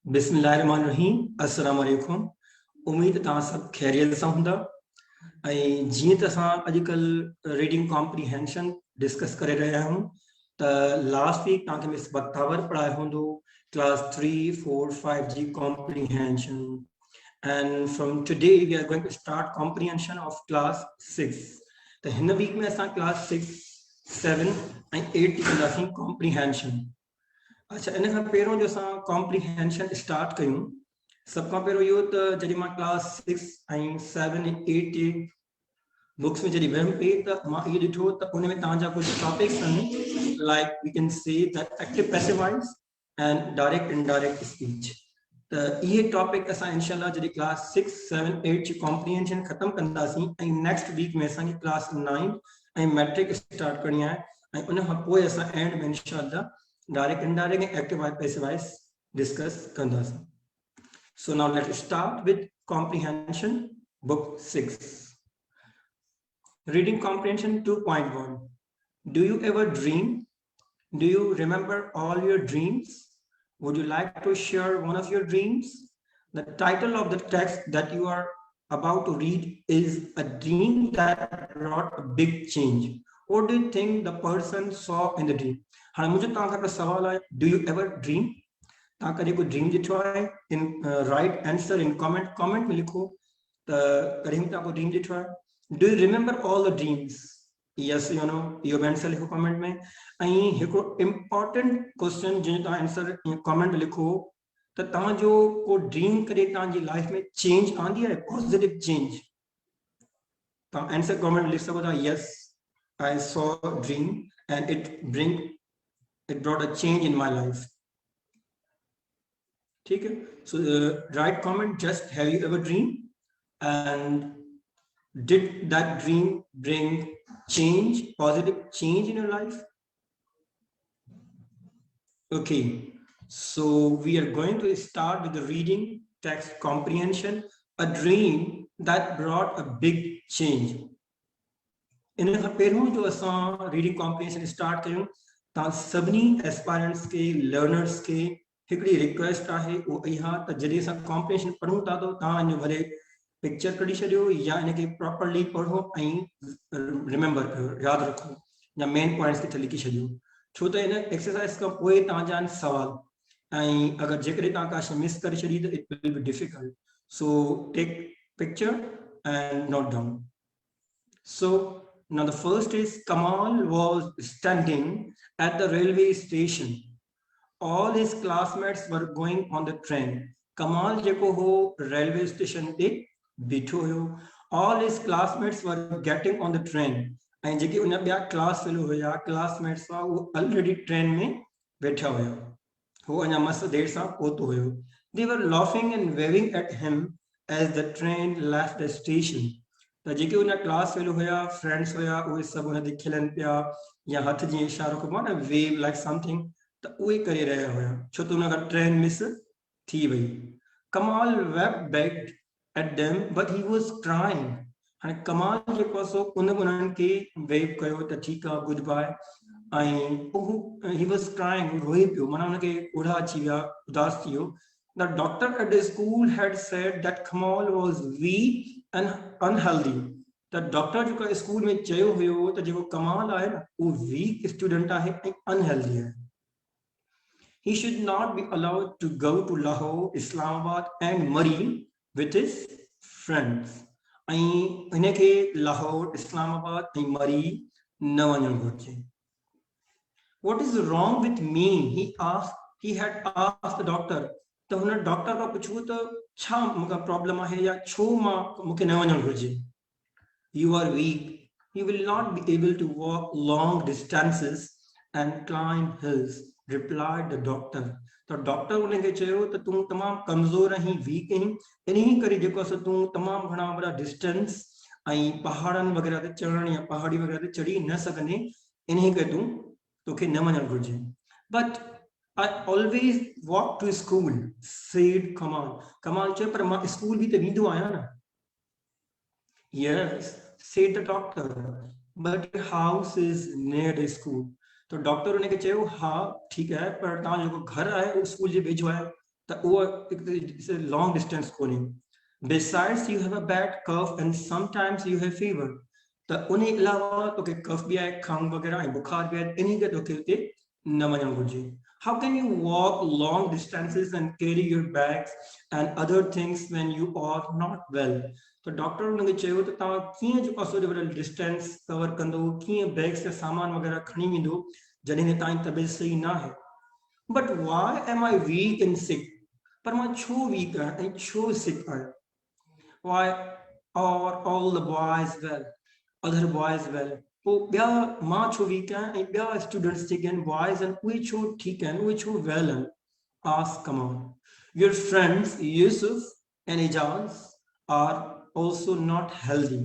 बिस्मिल्लाहिर्रहमानिर्रहीम। अस्सलाम वालेकुम। उम्मीद तव्हां सब खैरियत सां हूंदा। जीअं त असां अॼुकल्ह रीडिंग कॉम्प्रीहेंशन डिस्कस करे रहिया आहियूं त लास्ट वीक तव्हांखे मिस बख्तावर पढ़ायो हूंदो क्लास 3, 4, 5 जी comprehension, and from today we are going to start comprehension of class 6. त हिन वीक में असां क्लास 6, 7 ऐं 8 जी कंदासीं कॉम्प्रीहेंशन। अच्छा, इन खां पहिरियों जो असां कॉम्प्रीहेंशन स्टार्ट कयूं, सब खां पहिरियों इहो त जॾहिं मां क्लास 6 ऐं 7 ऐं 8 जी बुक्स में जॾहिं वियमि पई त मां इहो ॾिठो त उन में तव्हांजा कुझु टॉपिक्स आहिनि, like we can say that active passive voice and direct indirect speech. त इहे टॉपिक असां इंशाल्लाह जॾहिं क्लास 6, 7, 8 जी कॉम्प्रीहेंशन ख़तमु कंदासीं ऐं नेक्स्ट वीक में असांजी क्लास 9 ऐं मैट्रिक स्टार्ट करणी आहे ऐं उन खां पोइ असां एंड में इंशाल्लाह direct, indirect, and active passive voice discuss kandas. So now let's start with comprehension, book 6. Reading comprehension 2.1. Do you ever dream? Do you remember all your dreams? Would you like to share one of your dreams? The title of the text that you are about to read is A Dream That Brought a Big Change. What do you think the person saw in the dream? हाँ, मुझे तव्हां सवाल है, do you ever dream? तव्हां कॾहिं कोई dream ॾिठो आहे? In right answer in comment में लिखो त कॾहिं तव्हां कोई ड्रीम ॾिठो आहे? Do you remember all the dreams? Yes या नो, इहो बि आंसर लिखो कमेंट में। ऐं हिकिड़ो इम्पोर्टेंट क्वेश्चन जंहिंजो तव्हां आंसर कमेंट में लिखो त तव्हांजो को ड्रीम करे तव्हांजी लाइफ में चेंज आंदी आहे, पॉजिटिव चेंज? तव्हां आंसर कमेंट में लिख सघो था, yes I saw dream and it brought a change in my life. Okay, so write comment, just have you ever dreamed and did that dream bring change, positive change in your life? Okay, so we are going to start with the reading text comprehension, a dream that brought a big change. इन खां पहिरियों जो असां reading comprehension start कयूं, तव्हां सभिनी aspirants के learners के हिकिड़ी request आहे, उहो इहा त जॾहिं असां कॉम्प्रीहेंशन पढ़ूं था त तव्हां हिन भले पिक्चर कढी छॾियो या इनखे प्रॉपरली पढ़ो ऐं रिमेंबर कयो, यादि रखो, या मेन पॉइंट्स खे लिखी छॾियो, छो त हिन एक्सरसाइज खां पोइ तव्हांजा आहिनि सवाल ऐं अगरि जेकॾहिं तव्हां का शइ मिस करे छॾी त it will be difficult. So take picture and note down. So now the first is Kamal was standing at the railway station. All his classmates were going on the train. Kamal jeko ho railway station te bitho ho. All his classmates were getting on the train. And jeki unna bya class fellow hoya, classmates wa wo already train mein betha hoya. Ho anya mas der sa potu hoyo. They were laughing and waving at him as the train left the station. त जेके उन class fellow हुया, friends हुया, उहे सभु उन ते खिलनि पिया या हथ जीअं इशारो कबो आहे न, वेव लाइक समथिंग, त उहे करे रहिया हुया, छो त उन खां ट्रेन मिस थी वई। कमाल wept begged at them but he was crying. हाणे कमाल जेको आहे सो उन्हनि खे वेव कयो त ठीकु आहे, गुड बाय, ऐं he was crying, रोए पियो, माना उनखे उड़ा अची विया, उदास थी वियो। The doctor at the school had said that Kamal was weak and unhealthy. The doctor जो स्कूल में चयो हुयो त जेको कमाल आहे न, वो वीक स्टूडेंट आहे ऐं अनहेल्दी आहे। He should not be allowed to go to Lahore, Islamabad and Marine with his friends. ऐं इनखे लाहौर, इस्लामाबाद ऐं मरी न वञणु घुरिजे। What is wrong with me? He had asked the doctor. तो हुन डॉक्टर खां पुछो त छा मूंखे प्रॉब्लम आहे या छो मूंखे न वञणु घुरिजे। You are weak. You will not be able to walk long distances and climb hills, replied the doctor. तो डॉक्टर उनखे चयो त तूं तमामु कमज़ोर आहीं, वीक आहीं, इन्ही करे जेको आहे तूं तमामु घणा वॾा डिस्टेंस ऐं पहाड़नि वग़ैरह ते चढ़ण या पहाड़ी वग़ैरह ते चढ़ी न सघंदे, इन्ही करे तोखे न वञणु घुरिजे। But I always walk to school, said Kamal. Kamal चयो पर मां स्कूल भी तो वेंदो आहियां न। Yes, said the doctor, but your house is near the school. तो डॉक्टर उनखे चयो, हाँ ठीक है, पर तव्हां जेको घर आहे उहो स्कूल जे वेझो आहे, it's a long distance कोन्हे. Besides, you have a bad cough and sometimes you have fever. त उन्हें अलावा तोखे कफ भी आहे, खंघ वगैरह ऐं बुखार भी आहे, इन्ही करे तोखे उते न वञणु घुरिजे. How can you walk long distances and carry your bags and other things when you are not well? तो डॉक्टर उनखे चयो त तव्हां कीअं जेको आहे सो डिस्टेंस कवर कंदो, कीअं बैग्स ते सामान वग़ैरह खणी वेंदो जॾहिं तव्हांजी तबियत सही न आहे. But why am I weak and sick? पर मां छो वीक आहियां ऐं छो सिक आहियां? Why are all the boys well? Other boys well? पोइ ॿिया मां छो वीक आहियां ऐं ॿिया स्टूडेंट्स जेके आहिनि बॉयज़ आहिनि उहे छो ठीकु आहिनि, उहे छो वेल आहिनि? Ask, come on. Your friends Yusuf and Ijaz are also not healthy.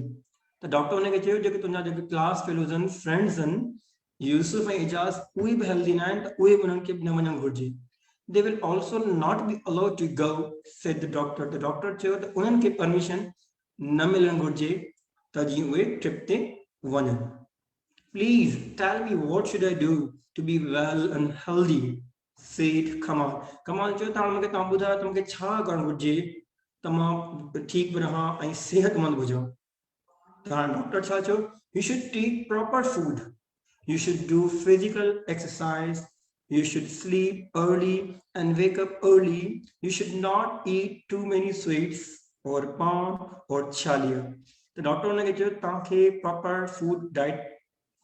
The doctor ने कहा जो तुंहिंजा जेके क्लास फेलोज आहिनि, फ्रेंड्स आहिनि, यूसुफ ऐं इजाज़ उहे बि हेल्दी न आहिनि, त उहे बि उन्हनि खे न वञणु घुरिजे. They will also not be allowed to go, said the doctor. The doctor चयो त उन्हनि खे परमिशन न मिलणु घुरिजे त जीअं उहे ट्रिप ते वञनि. Please tell me what should I do to be well and healthy, said Kamal. Kamal चयो त मूंखे तव्हां ॿुधायो त मूंखे छा करणु घुरिजे त मां ठीकु बि रहां ऐं सिहतमंद हुजां. Doctor, you should take proper food. You should do physical exercise. You should sleep early and wake up early. You should not eat too many sweets or pan or chalia. The doctor ने कहा ताकि proper food diet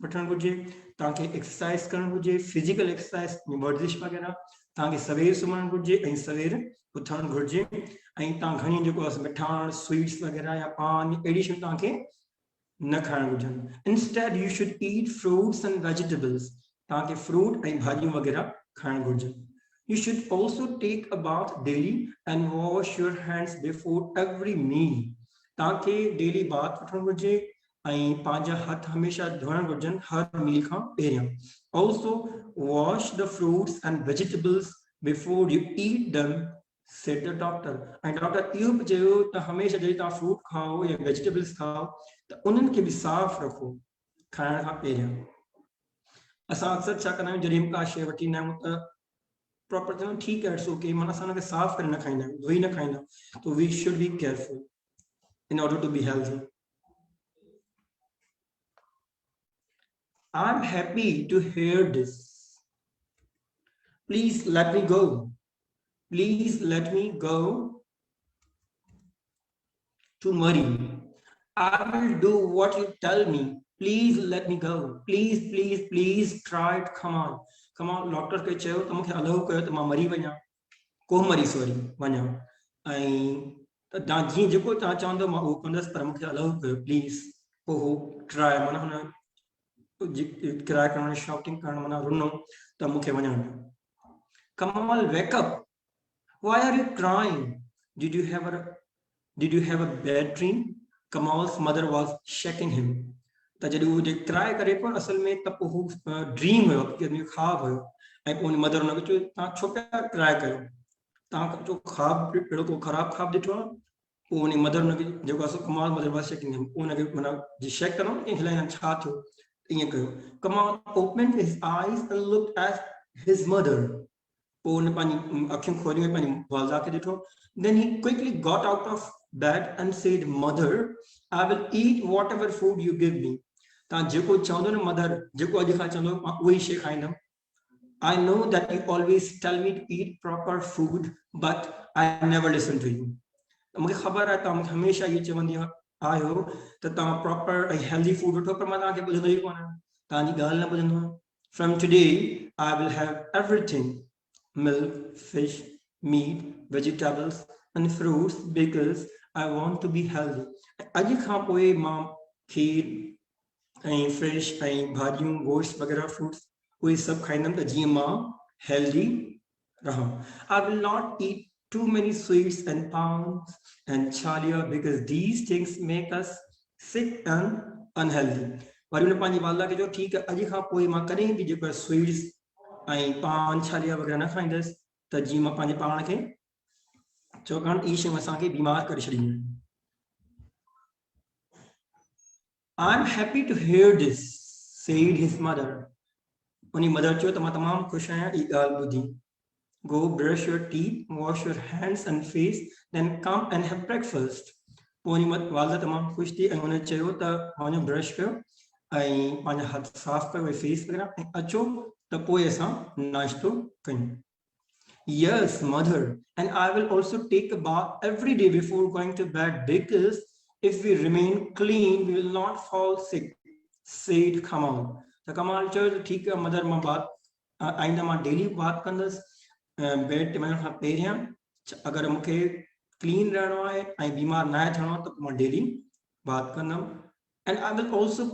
वठणु घुरिजे, ताकि exercise करणु घुरिजे, physical exercise वर्जिश वग़ैरह, ताकि सवेर सुम्हणु घुरिजे ऐं सवेर उथणु घुरिजे, ऐं तव्हां घणी जेको आहे मिठाण स्वीट्स वग़ैरह या पान अहिड़ी शयूं तव्हांखे न खाइणु घुरिजनि. Instead, you should eat fruits and vegetables. ताकि फ्रूट ऐं भाॼियूं वग़ैरह खाइणु घुरिजनि. You should also take a bath daily and wash your hands before every meal. ताकि डेली बाथ वठणु घुरिजे ऐं पंहिंजा हथ हमेशह धोइणु घुरिजनि हर मील खां पहिरियों. Also, wash the fruits and vegetables before you eat them, said the doctor. And doctor इहो बि चयो त हमेशह जॾहिं तव्हां फ्रूट खाओ या वेजिटेबल्स खाओ त उन्हनि खे बि साफ़ रखो खाइण खां पहिरियों. असां अक्सर छा कंदा आहियूं जॾहिं का शइ वठी ईंदा आहियूं त प्रॉपर चवंदा आहियूं ठीकु आहे इट्स ओके, माना असां हुनखे साफ़ करे न खाईंदा आहियूं, धोई न खाईंदा आहियूं. तो we should be careful in order to be healthy. I'm happy to hear this. Please let me go. Please let me go to Murray. I will do what you tell me. Please let me go. Please, please, please try it. Come on. Come on. Doctor के चयो त मूंखे allow कयो त मां मरी वञा, को मरी सॉरी वञा, ऐं तव्हां जीअं जेको तव्हां चवंदो मां उहो कंदुसि, पर मूंखे अलाउ कयो प्लीज़. पोइ हू ट्राए माना हुन किराए करणु शॉपिंग करणु माना रुनो त मूंखे वञणु ॾियो. Kamal, wake up. Why are you crying? Did you have a bad dream? Kamal's mother was shaking him. त जॾहिं उहो क्राए करे पियो असल में त पोइ हू ड्रीम हुयो कि ख़्वाबु हुयो, ऐं पोइ मदर हुनखे चयो तव्हां छो पिया क्राए कयो, तव्हां जो ख़्वाबु अहिड़ो को ख़राबु ख़्वाबु ॾिठो आहे? पोइ उन मदर हुनखे जेको आहे कमाल मदर वास शेकिंग हिम, उनखे माना जीअं शेक कंदो न हिलाईंदा छा थियो ईअं कयो. कमाल opened his eyes and looked at his mother. पोइ उन पंहिंजी अखियूं खोलियूं पंहिंजी वालदा खे ॾिठो. Then he quickly got out of bed and said, Mother, I will eat whatever food you give me. तव्हां जेको चवंदो न मदर, जेको अॼु खां चवंदो मां उहो ई शइ खाईंदमि. I know that you always tell me to eat proper food, but I never listen to you. मूंखे ख़बर आहे तव्हां मूंखे हमेशह इहो चवंदी आहियो त तव्हां प्रॉपर ऐं हेल्दी फूड वठो, पर मां तव्हांखे ॿुधंदो ई कोन आहियां, तव्हांजी ॻाल्हि न ॿुधंदो आहियां. From today, I will have everything: milk, fish, meat, vegetables, and fruits because I want to be healthy. अॼु खां पोइ मां खीर ऐं फ्रेश ऐं भाॼियूं गोश्त वग़ैरह फ्रूट्स उहे सभु खाईंदमि त जीअं मां हेल्दी रहां. I will not eat too many sweets and pans and chalia because these things make us sick and unhealthy. Worry उन पंहिंजी वालदा खे चयो ठीकु आहे अॼु खां पोइ मां कॾहिं बि जेको आहे स्वीट्स ऐं पान छालिया वग़ैरह न खाईंदसि त जीअं मां पंहिंजे पाण खे छाकाणि इहे शयूं असांखे बीमार करे छॾींदियूं. I'm happy to hear this, said his mother. उन मदर चयो त मां तमामु ख़ुशि आहियां ई ॻाल्हि ॿुधी. go brush your teeth, wash your hands and face, then come and have breakfast. पोइ वालदा तमामु ख़ुशि थी ऐं हुन चयो त वञो ब्रश कयो ऐं पंहिंजा हथ साफ़ कयो ऐं फेस वग़ैरह ऐं अचो त पोइ असां नाश्तो कयूं. Yes, mother, and I will also take a bath every day before going to bed because if we remain clean, we will not fall sick, said Kamal. The Kamal चयो ठीक है मदर मां बात आइंदा मां डेली बात कंदसि bed ते वञण खां पहिरियां अगर मूंखे क्लीन रहणो आहे ऐं बीमार न थियणो त मां डेली बात कंदमि. And I will also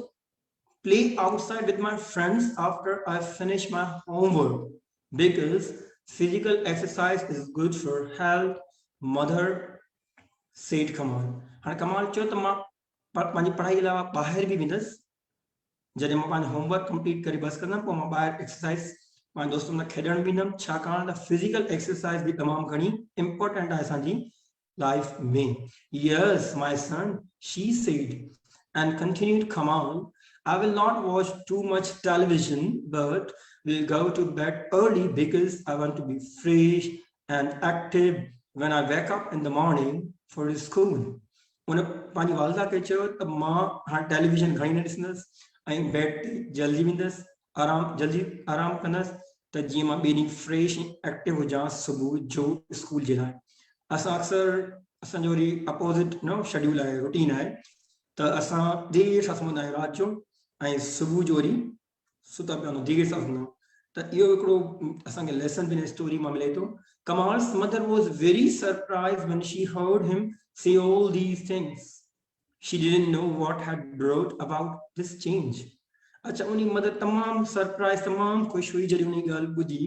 play outside with my friends after I finish my homework because physical exercise is good for health, mother said Kamal. हाणे कमाल चयो त मां पंहिंजी पढ़ाई जे अलावा ॿाहिरि बि वेंदसि जॾहिं मां पंहिंजो होमवर्क कंप्लीट करे बसि कंदमि पोइ मां ॿाहिरि एक्सरसाइज पंहिंजे दोस्तनि सां खेॾण वेंदमि छाकाणि त फिज़िकल एक्सरसाइज बि तमामु घणी इम्पोर्टेंट आहे असांजी लाइफ में. Yes, my son, she said, and continued Kamal, I will not watch too much television, but will go to bed early because I want to be fresh and active when I wake up in the morning for school. उन पंहिंजी वालदा खे चयो त मां हाणे television घणी न ॾिसंदसि ऐं बेड ते जल्दी वेंदसि जल्दी आराम कंदसि त जीअं मां ॿिए ॾींहुं फ्रेश ऐं एक्टिव हुजां सुबुह जो स्कूल जे लाइ. असां अक्सर असांजो वरी अपोज़िट नो शेड्यूल आहे रूटीन आहे त असां देरि सां सुम्हंदा आहियूं राति जो ऐं सुबुह जो वरी सुता पिया हूंदा देरि सां सुम्हंदा त इहो हिकिड़ो असांखे लेसन बि हिन स्टोरी मां मिले थो. Kamal's mother was very surprised when she heard him say all these things. She didn't know what had brought about this change. अच्छा उन मदर तमामु सरप्राइज तमामु ख़ुशि हुई जॾहिं उन ॻाल्हि ॿुधी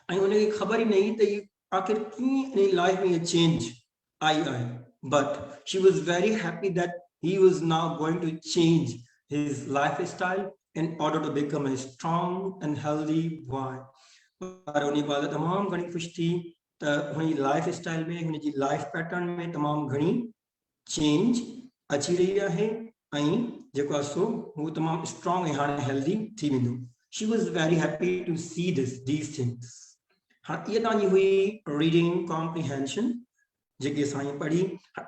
ऐं उनखे ख़बर ई न हुई त आखिर कीअं लाइफ में चेंज आई आहे. But she was very happy that he was now going to change his lifestyle in order to become a strong and healthy boy. पर उन बात तमामु घणी ख़ुशि थी त हुनजी लाइफ स्टाइल में हुनजी लाइफ पैटर्न में तमामु घणी चेंज अची रही आहे ऐं जेको आहे सो हू तमामु स्ट्रॉन्ग ऐं हाणे हेल्दी थी वेंदो. She was very happy to see these things. हाँ ये तव्हांजी हुई रीडिंग कॉम्प्रीहेंशन जेके असां पढ़ी.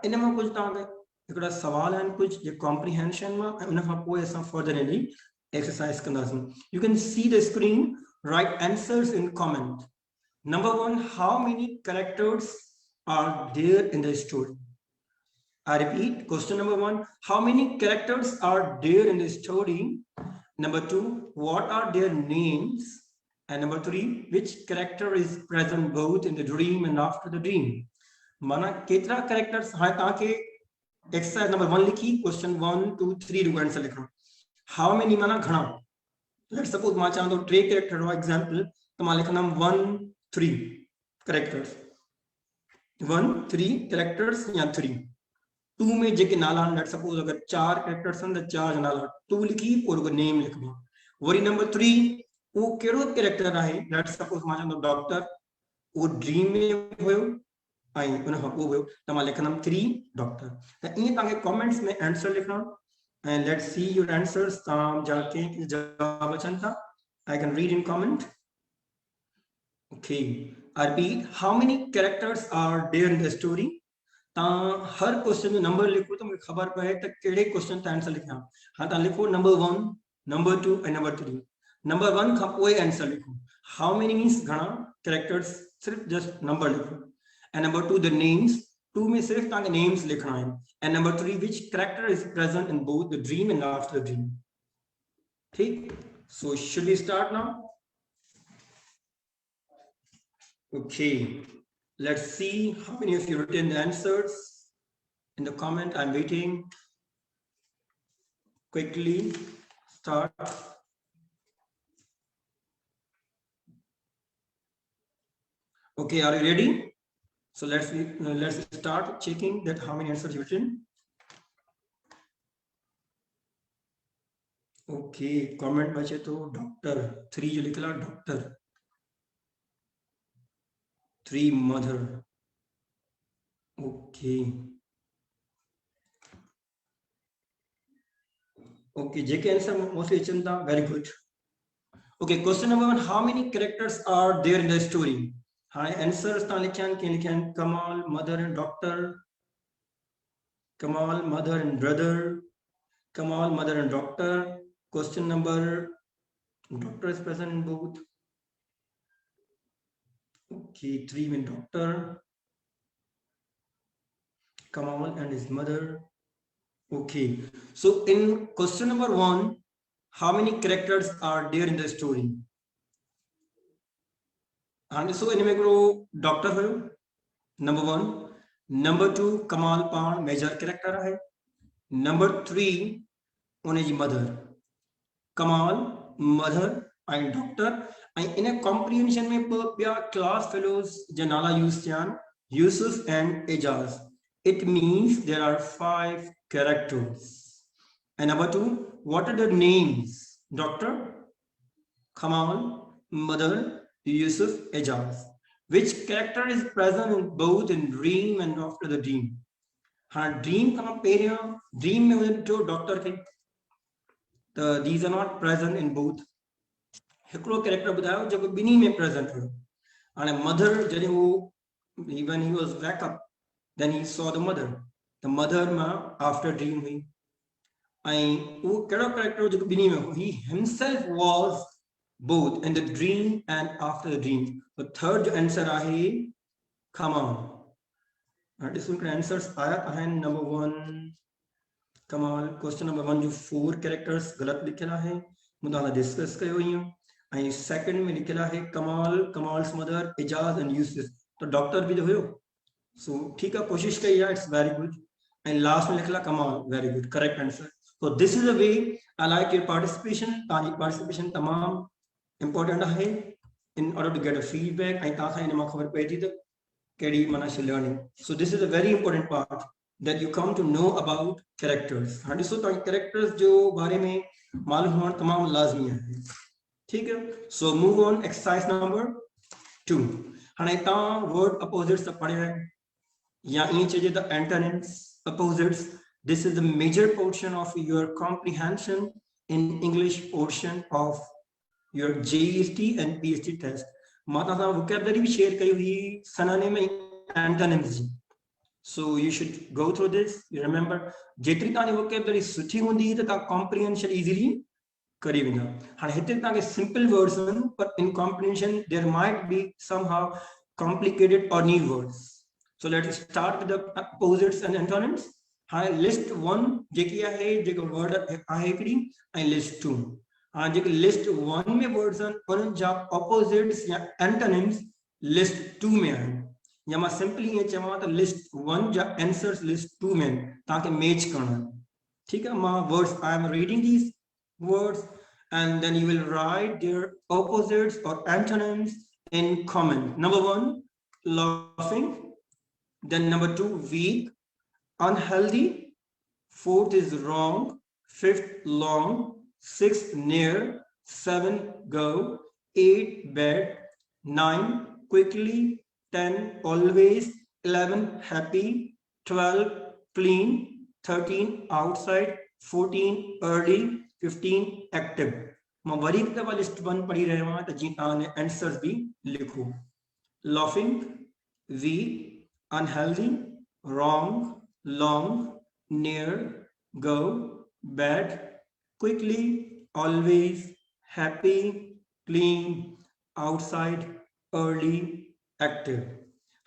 इन मां कुझु तव्हांखे हिकिड़ा सवाल आहिनि कुझु जे कॉम्प्रीहेंशन मां ऐं उन खां पोइ असां फर्दर हिनजी एक्सरसाइज कंदासीं. You can see the screen. Write answers in comment. Number 1, how many characters are there in the story? I repeat, question number 1, how many characters are there in the story? Number 2, what are their names? And number 3, which character is present both in the dream and after the dream? माना केतिरा characters हाणे तव्हांखे exercise number 1 लिखी question 1 2 3 जो answer लिखणो. how many माना घणा. Let's suppose मां चाहूं तो 3 कैरेक्टर हो एग्जांपल तो मां लिखंदम 1 3 कैरेक्टर्स 1 3 कैरेक्टर्स या 3 2 में जेके नाला लेट्स सपोज अगर 4 कैरेक्टर्स हैं तो 4 नाला 2 लिखी और नेम लिखबो. वरी नंबर 3 वो केड़ो कैरेक्टर आहे लेट्स सपोज मां चाहूं डॉक्टर वो ड्रीम में हुयो ऐं उन खां पोइ हुयो त मां लिखंदम 3 डॉक्टर. त ईअं तव्हांखे कमेंट्स में answer लिखणो. And let's see your answers. I can read in comment. Okay. I repeat, how many characters are there in the story? Her question में नंबर लिखो तो मुझे खबर पड़े तो केड़े क्वेश्चन का आंसर लिखना. हाँ तो लिखो number 1, number 2 and number 3. Number 1 का कोई आंसर लिखो. How many means घना characters सिर्फ just नंबर लिखो. And number 2 the names. 2 में सिर्फ ताके names लिखना है. And number 3 which character is present in both the dream and after the dream. ठीक. So should we start now? Okay. Let's see how many of you written the answers in the comment. I'm waiting. Quickly start. Okay, are you ready? So let's start checking that how many answers you've written. Okay, comment बचे तो doctor 3 जो लिखला doctor 3 mother. Okay. Okay, जेके answer mostly चिंता very good. Okay, question number 1, how many characters are there in the story? Hi, answers can Kamal, mother and doctor, Kamal, mother and brother, Kamal, mother and doctor. Question number, doctor is present in both. Okay, 3 mean doctor, Kamal and his mother. Okay, so in question number 1, how many characters are there in the story? And so in doctor है, number 1. Number 2, Kamal Pan major character है. Number 3, Une's mother. Kamal, mother and doctor. And in a comprehension में class fellows janala use Yusuf and Ejaz. It means there are 5 characters. And number 2, what are the names? Doctor, Kamal, mother, Yusuf, Ejaz. Which character is present in both in dream and after the dream? हाँ, dream कहाँ पे रहा? Dream में जो doctor थे, these are not present in both. हिकड़ो character बुधायो जो बिनी में present हो. And mother जॾहिं वो when he was wake up, then he saw the mother. The mother मां after dream हुई. ऐं वो कहिड़ो character जो बिनी में he himself was both in the dream and after the dream. The third answer आहे come on. Different answers आया number 1 कमाल. Question number 1 जो 4 characters गलत लिखला है मुदा डिस्कस कयो हियो. ऐं सेकंड में लिखला है कमाल, कमाल्स मदर, इजाज एंड यूसुफ. तो डॉक्टर भी जो हुयो. सो ठीक है, कोशिश कई है, it's very good. And last में लिखला कमाल, very good, correct answer. So this is the way I like your participation. ताजी participation तमाम important है in order to get a feedback. ऐं तां खां इन मां खबर पई थी त कहिड़ी माना शइ learning. So this is a very important part that you come to know about characters. हाँ ॾिसो तव्हां characters जो बारे में मालूम हुअण तमामु लाज़मी आहे. ठीक है, so move on exercise number 2. हाणे तव्हां word opposites त पढ़िया आहिनि या ईअं चइजे त antonyms, opposites. This is the major portion of your comprehension in English portion of your JEST and PST test. मां तव्हां सां vocabulary भी share कई हुई synonym antonyms ji. So you should go through this. You remember, जेतिरी तव्हांजी vocabulary सुठी हूंदी त तव्हां comprehension easily करी वेंदा. हाणे हिते तव्हांखे simple words आहिनि, but in comprehension there might be somehow complicated or new words. So let's start with the opposites and antonyms. हाणे list 1 जेकी आहे जेको word आहे हिकिड़ी ऐं list 2. हाणे जेके list 1 में words आहिनि उन्हनि जा opposites या antonyms list 2 में आहिनि. या मां सिंपली ये चवां त list 1 जा answers list 2 में ताकि मैच करणा. ठीक है, मां words I am reading these words and then you will write their opposites or antonyms in comment. Number 1, laughing. Then number 2, weak, unhealthy. 4th is wrong. 5th, long. 6th, near. 7, go. 8, bad. 9, quickly. 10, always. 11, happy. 12, clean. 13, outside. 14, early. 15, active. मां worry हिकु दफ़ा list 1 पढ़ी रहियो आहियां त जीअं तव्हां answers बि लिखो. laughing, weak, unhealthy, wrong, long, near, go, bad, quickly, always, happy, clean, outside, early, active.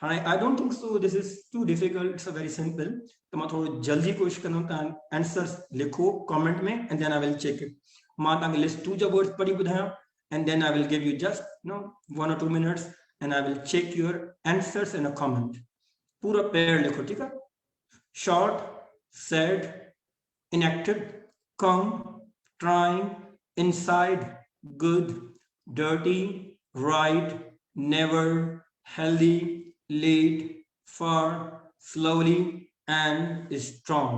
I don't think so this is too difficult. It's a very simple. तो मैं थोड़ा जल्दी कोशिश करूँ तो आंसर्स लिखो कमेंट में and then I will check it. मां तव्हांखे लिस्ट 2 जा वर्ड्स पढ़ी ॿुधायां and then I will give you just 1 or 2 minutes and I will check your answers in a comment. पूरा पेयर लिखो, ठीक है? Short, sad, inactive, calm, trying, inside, good, dirty, right, never, healthy, late, far, slowly, and strong.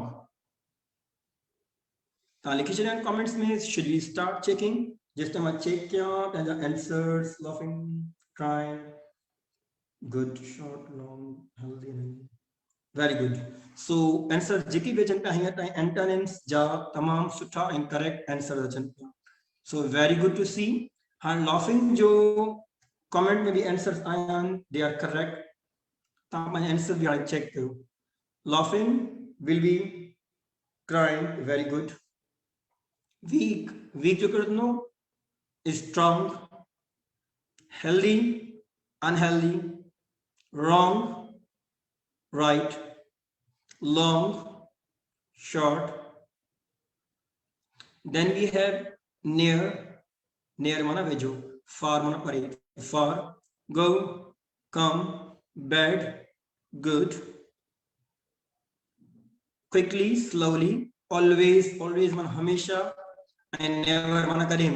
लिखी छॾिया comments में. Should we start checking? Just time I check the answers. Laughing, trying, good, short, long, healthy, very good. So answer जेकी भी अचनि पिया हींअर ताईं antonyms जा तमाम सुठा and correct answer अचनि पिया. So very good to see. हाँ laughing जो comment में भी answers आए हैं they are correct तव्हां पंहिंजा answers भी हाणे check कयो laughing will be crying very good weak जो कहिड़ो no is strong healthy unhealthy wrong right long short then we have near mana vejo far mana pare far go come bad good quickly slowly always mana hamesha and never mana kade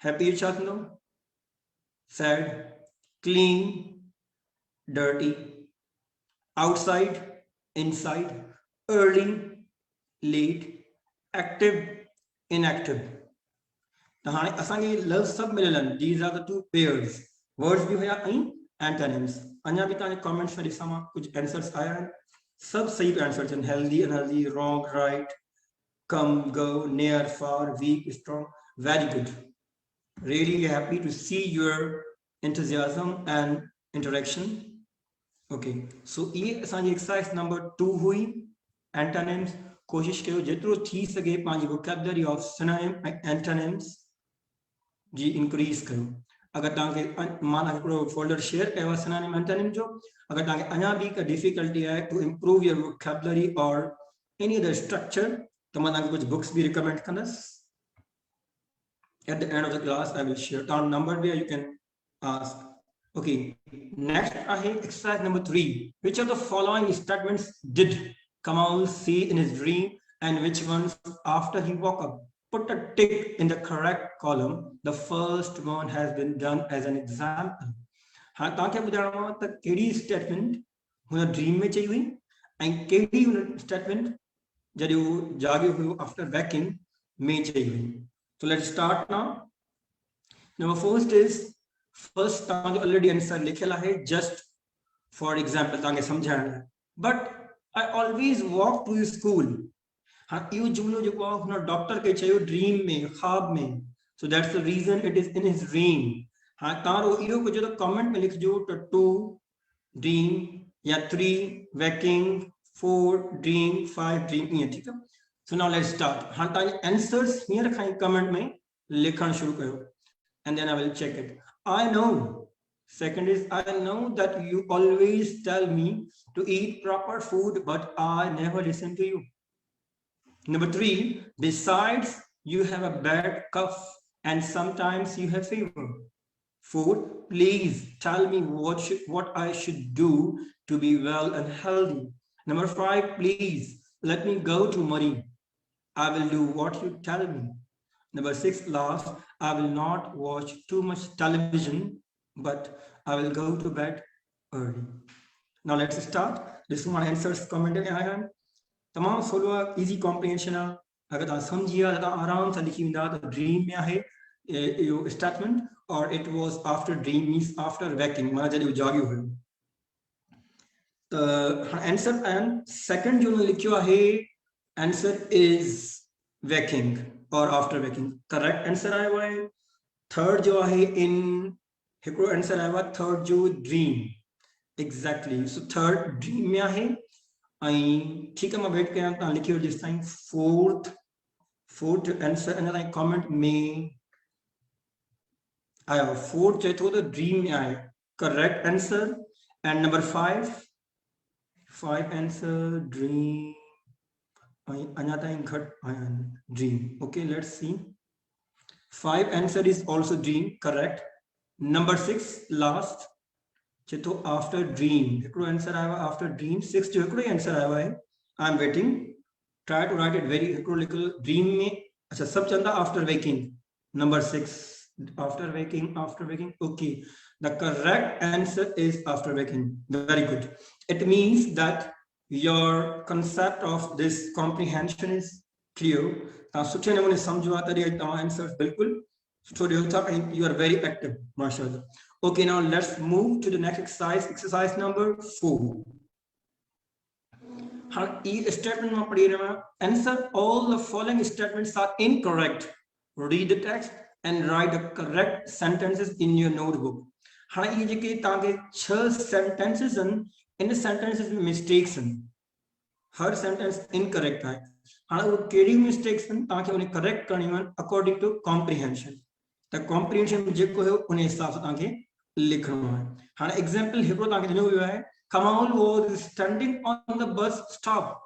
happy chatno sad clean dirty outside inside early late active inactive तो हाँ असांखे लफ्ज़ सब मिलियल these are the two pairs words भी हुआ ऐं antonyms अञा भी तव्हांजे कमेंट्स में ॾिसां मां कुझु आंसर्स आया आहिनि सब सही आंसर आहिनि healthy unhealthy wrong right come go near far weak strong very good really happy to see your enthusiasm and interaction okay so ये असांजी exercise number 2 हुई antonyms कोशिश कयो जेतिरो थी सघे पंहिंजी vocabulary of synonym and antonyms जी इंक्रीज कयो अगर तव्हांखे मां हिकिड़ो फोल्डर शेयर कयो आहे synonym antonym जो अगर तव्हांखे अञा बि का डिफिकल्टी आहे टू इम्प्रूव योर vocabulary और any other structure त मां तव्हांखे कुझु बुक्स बि रिकमेंड कंदुसि at the end of the class I will share down number where you can ask okay next आहे exercise number 3 which of the following statements did Kamal see in his dream and which ones after he woke up put a tick in the correct column the first one has been done as an example हाँ ताकि बुझाना त KD statement हुन dream में चई हुई ऐं KD हुन स्टेटमेंट जॾहिं वो जागियो हुयो आफ्टर वैकिंग में चई हुई so let's start now number first is first तव्हांजो ऑलरेडी आंसर लिखियल आहे just for example तव्हांखे सम्झाइण लाइ but I always walk to school हाँ इहो जुमलो जेको आहे हुन डॉक्टर खे चयो ड्रीम में ख्वाब में so that's the reason it is in his dream हाँ तारो इहो कुझु त कमेंट में लिखजो त 2 ड्रीम या 3 वैकिंग 4 ड्रीम 5 ड्रीम ईअं ठीकु आहे so now let's start हाँ तव्हांजे आंसर्स हींअर खां ई कमेंट में लिखणु शुरू कयो and then I will check it I know second is I know that you always tell me to eat proper food but I never listen to you number 3 besides you have a bad cough and sometimes you have fever 4 please tell me what I should do to be well and healthy number 5 please let me go to Murray I will do what you tell me number 6 last I will not watch too much television but I will go to bed early now let's start this one answers comment में आया है तमाम solo easy comprehension आहे अगर तव्हां सम्झी विया त तव्हां आराम सां लिखी वेंदा त ड्रीम में आहे इहो स्टेटमेंट और it was after dream means after waking माना जॾहिं जागियो हुयो त हाणे आंसर आहिनि सेकंड जो लिखियो आहे आंसर इज वैकिंग और आफ्टर वैकिंग करेक्ट आंसर आयो आहे थर्ड जो आहे इन हिकिड़ो आंसर आयो आहे थर्ड जो dream exactly so third dream में आहे ठीक है मैं वेट कयां तव्हां लिखी वठो जेसि ताईं फोर्थ आंसर अञा ताईं कमेंट में आयो फोर्थ चए थो त ड्रीम में आहे correct answer and number 5 answer dream अञा ताईं घटि आया आहिनि dream okay let's see 5 answer is also dream correct number 6 last चेतो आफ्टर ड्रीम हिकिड़ो आंसर आयो आहे आफ्टर ड्रीम 6 जो हिकिड़ो ई आंसर आयो आहे I am waiting try to write it very हिकिड़ो लिखियो ड्रीम में अच्छा सब चवंदा after waking number 6 after waking okay the correct answer is after waking very good it means that your concept of this comprehension is clear तव्हां सुठे नमूने सम्झो आहे तॾहिं तव्हां आंसर बिल्कुलु सुठो ॾियो था ऐं you are very active mashallah okay now let's move to the next exercise number 4 हाँ ई स्टेटमेंट में पढ़ी रहा answer all the following statements are incorrect read the text and write the correct sentences in your notebook. हाँ ये जेके ताके 6 sentences इन sentences में mistakes हर sentence incorrect है हाँ वो केड़ी mistakes ताके उन्हें correct करनी वन according to comprehension त comprehension जेको है उन्हें हिसाब से ताके लिखना है हाँ example हिकड़ो ताके ॾिनो वियो है Kamal was standing on the bus stop.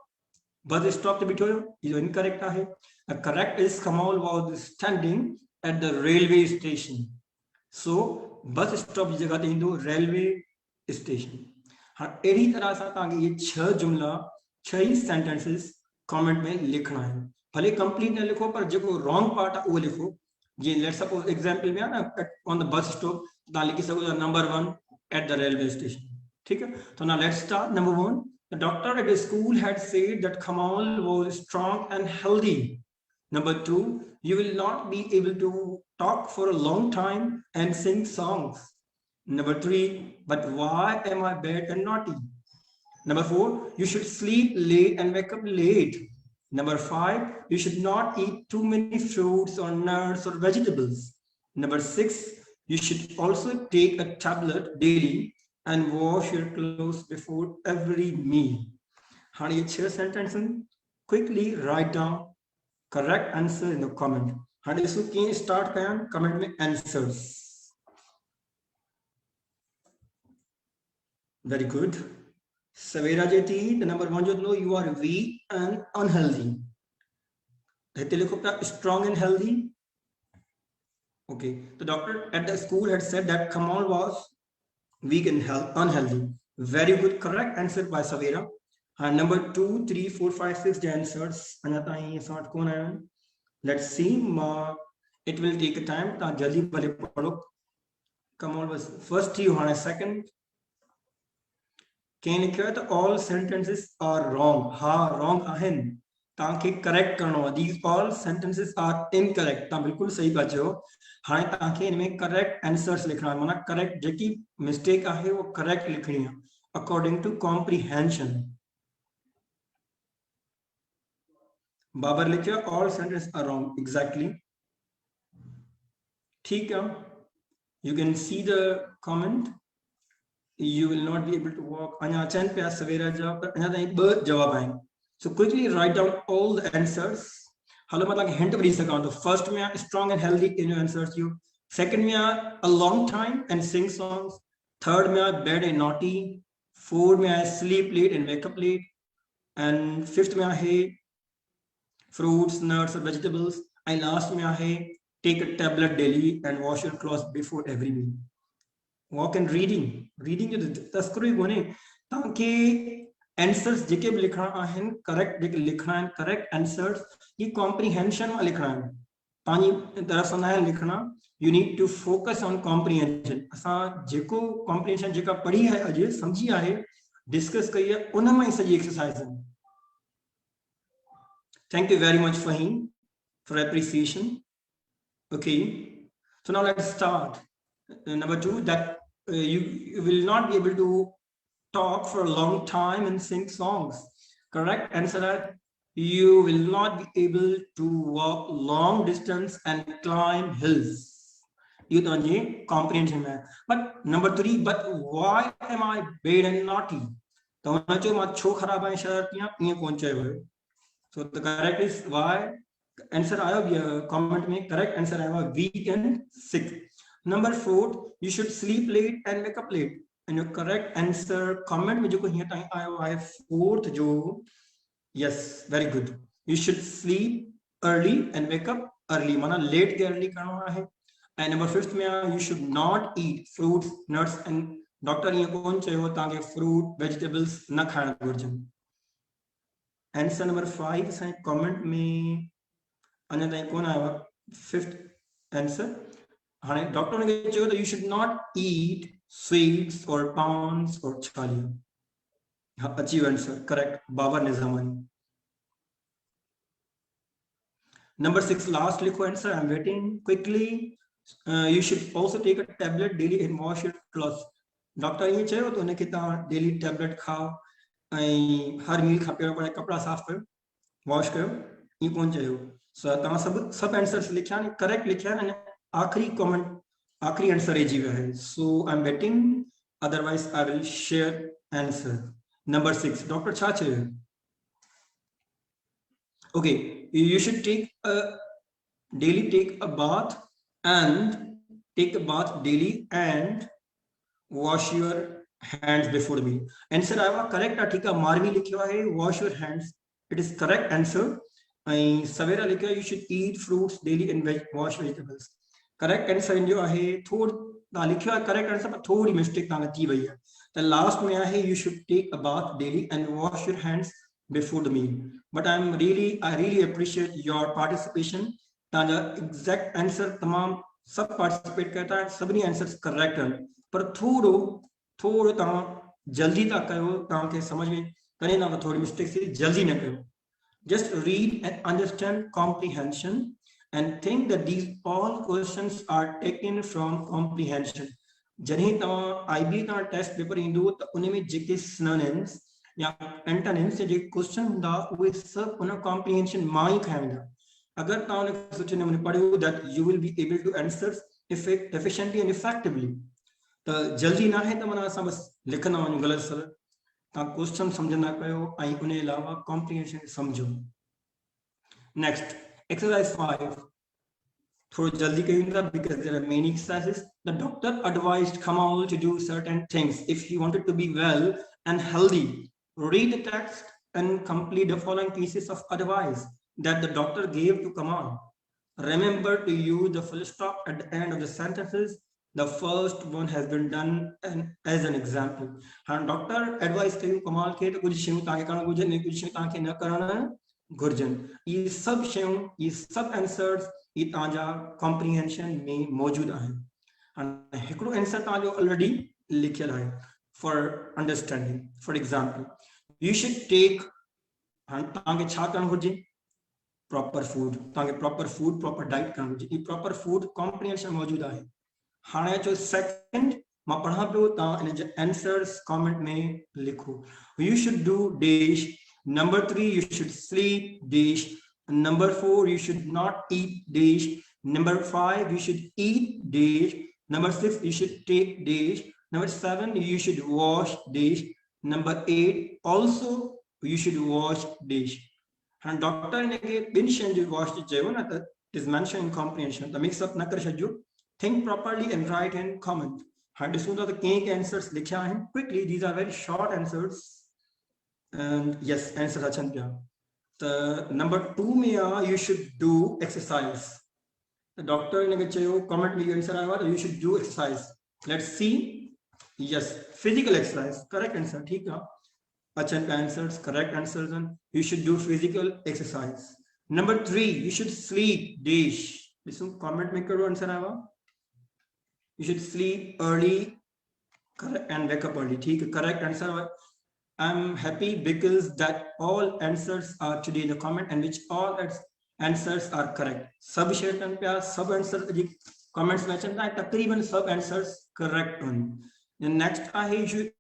Bus stop ते बिठो यो incorrect है. The correct is Kamal was standing at the railway station. So bus stop जी जगह ते इंदो railway station. हाँ एड़ी तरह से ताकि ये 6 जुमला 6 ही sentences comment में लिखना है. भले complete न लिखो पर जो wrong part है वो लिखो. ये let's suppose example में है ना on the bus stop ता लिखी सको number 1 at the railway station. ठीक है तो now let's start. Number 1, the doctor at the school had said that Kamal was strong and healthy. Number 2, you will not be able to talk for a long time and sing songs. Number 3, but why am I bad and naughty? Number 4, you should sleep late and wake up late. Number 5, you should not eat too many fruits or nuts or vegetables. Number 6, you should also take a tablet daily and wash your clothes before every meal. How do you share sentences? Quickly write down correct answer in the comment. How do you start comment with answers? Very good. Savera Jeti, the number 1 you know you are weak and unhealthy. Strong and healthy. Okay. The doctor at the school had said that Kamal was weak and unhealthy. Very good, correct answer by Savera. And number 2, 3, 4, 5, 6 the answers. Let's see. It will take a time. Kamal was first, you had a second. Can you all sentences are wrong? Ha, wrong ahen. ताकि correct करना these all sentences are incorrect ता बिल्कुल सही बच्चों हाँ ताकि इनमें correct answers लिखना है माना correct जेकी mistake आहे वो correct लिखनी है according to comprehension. बाबर लिखा all sentences are wrong exactly. ठीक है you can see the comment. You will not be able to walk. अन्या चंद पे सवेरा जवाब पर अन्या ताई ब जवाब आएंगे. So quickly write down all the answers. Hello, मतलब hint बड़ी सकाऊं तो first में strong and healthy in your answers you. Second में a long time and sing songs. Third में bad and naughty. Fourth में sleep late and wake up late. And fifth में है fruits, nuts, or vegetables. And last में है take a tablet daily and wash your clothes before every meal. Walk and reading. Reading जो तस्करी कोने ताकि answers जेके भी लिखना है correct जेके लिखना है correct answers ये comprehension में लिखना है पानी तरह से ना लिखना you need to focus on comprehension असा जेको comprehension जेका पढ़ी है अजय समझी है discuss करिए उनमें ही सही exercise है. Thank you very much Fahim for appreciation. Okay, so now let's start. Number 2, that you will not be able to talk for a long time and sing songs. Correct answer that you will not be able to walk long distance and climb hills. You don't comprehension man. But number 3, but why am I bad and naughty? So the correct is why. Answer I have comment me correct answer I have weak and sick. Number 4, you should sleep late and wake up late. And your correct answer comment में जो को यहाँ time आया है fourth जो yes very good. You should sleep early and wake up early माना late के early करना है. And number 5th में you should not eat fruits, nuts and doctor ये कौन चाहिए ताकि fruit, vegetables न खाना गुर्जन. Answer number 5 से comment में अन्य टाइम कौन आया 5th answer. हाँ डॉक्टर ने कहा तो you should not eat sweets or pawns or chalia. Achieve answer correct Babar Nizamani. Number 6 last likho answer. I'm waiting quickly. You should also take a tablet daily and wash your clothes. Doctor ये चाहिए तो उन्हें कितना daily tablet खाओ हर मील खा पे कपड़ा साफ करो wash करो ये कौन चाहिए सो तव्हां सब आंसर्स लिखिया आहिनि, करेक्ट लिखिया आहिनि, आखिरी कमेंट आखिरी आंसर रहिजी वियो आहे. So I am waiting, otherwise I will share answer. Number 6 doctor छा चयो? Okay, you should take a bath daily and wash your hands before the meal. Answer आया correct है, ठीक है. मारवी लिखियो है wash your hands, it is correct answer. ऐं सवेरा लिखियो you should eat fruits daily and wash vegetables. correct answer इंजो आहे थोड़ तव्हां लिखियो आहे correct answer पर थोड़ी मिस्टेक तव्हां थी वई आहे. त लास्ट में आहे you should take a bath daily and wash your hands before the meal. But I really appreciate your participation. तव्हांजा exact answer तमाम सब पार्टिसिपेट करता है, सभी आंसर्स करेक्ट हैं, पर थोड़ो तव्हां जल्दी था कयो, तव्हांखे समझ में कॾहिं ना थोड़ी मिस्टेक थी, जल्दी न कयो. Just read and understand comprehension and think that these all questions are taken from comprehension. जॾहिं तव्हां IB तव्हां टेस्ट पेपर ईंदो त उन में जेके synonyms या एंटोनिम्स जे क्वेश्चन हूंदा उहे सब उन कॉम्प्रिहेंशन मां ई खया वेंदा. अगर तव्हां उन सुठे नमूने पढ़ियो that you will be able to answer efficiently and effectively. त जल्दी ना है त माना असां बस लिखंदा वञूं ग़लत सर, तव्हां क्वेश्चन समझंदा कयो ऐं उन अलावा कॉम्प्रिहेंशन समझो. नेक्स्ट एक्सरसाइज 5 थोड़ा जल्दी कयूंगा because there are many exercises. The doctor advised Kamal to do certain things if he wanted to be well and healthy. Read the text and complete the following pieces of advice that the doctor gave to Kamal. Remember to use the full stop at the end of the sentences. The first one has been done as an example. हाँ doctor advice कयूं कमाल के तो कुछ शयूं तव्हांखे करणु घुर्जनि, कुछ शयूं तव्हांखे न करणु घुर्जनि. ये सब शयूं, ये सब आंसर्स ये तव्हांजा कॉम्प्रिहेंशन में मौजूद आहिनि. हिकिड़ो आंसर तव्हांजो ऑलरेडी लिखियल आहे for understanding. For example, you should take तव्हांखे छा करणु घुर्जे? प्रॉपर फूड, तव्हांखे प्रॉपर फूड प्रॉपर डाइट करणु घुर्जे. ई प्रॉपर फूड कॉम्प्रिहेंशन मौजूद आहे. हाणे अचो सेकंड, मां पढ़ां पियो, तव्हां इन जे आंसर्स कमेंट में लिखो. You should do dish. Number 3, you should sleep dish. Number 4, you should not eat dish. Number 5, you should eat dish. Number 6, you should take dish. Number 7, you should wash dish. Number 8, also you should wash dish. And doctor ने के बिन शयुनि जो wash चयो ना, त it is mentioned in comprehension. त mix up न करे छॾिजो. Think properly and write in comment. हाणे ॾिसूं था त कंहिं आंसर्स लिखिया आहिनि. Quickly, these are very short answers. And yes, answers अचनि पिया. त number 2 में आहे you should do exercise. The doctor ने चयो comment में आंसर आयो आहे, you should do exercise. Let's see. Yes, physical exercise, correct answer. ठीक है, अच्छा answers, correct answers. And you should do physical exercise. Number 3, you should sleep dish. Listen, comment में करो answer आवा. You should sleep early, correct, and wake up early. ठीक है, correct answer. I'm happy because that all answers are today in the comment and which all answers are correct. सब share करन पे सब answer जी comments में चलता है, तकरीबन सब आंसर्स करेक्ट हैं. The next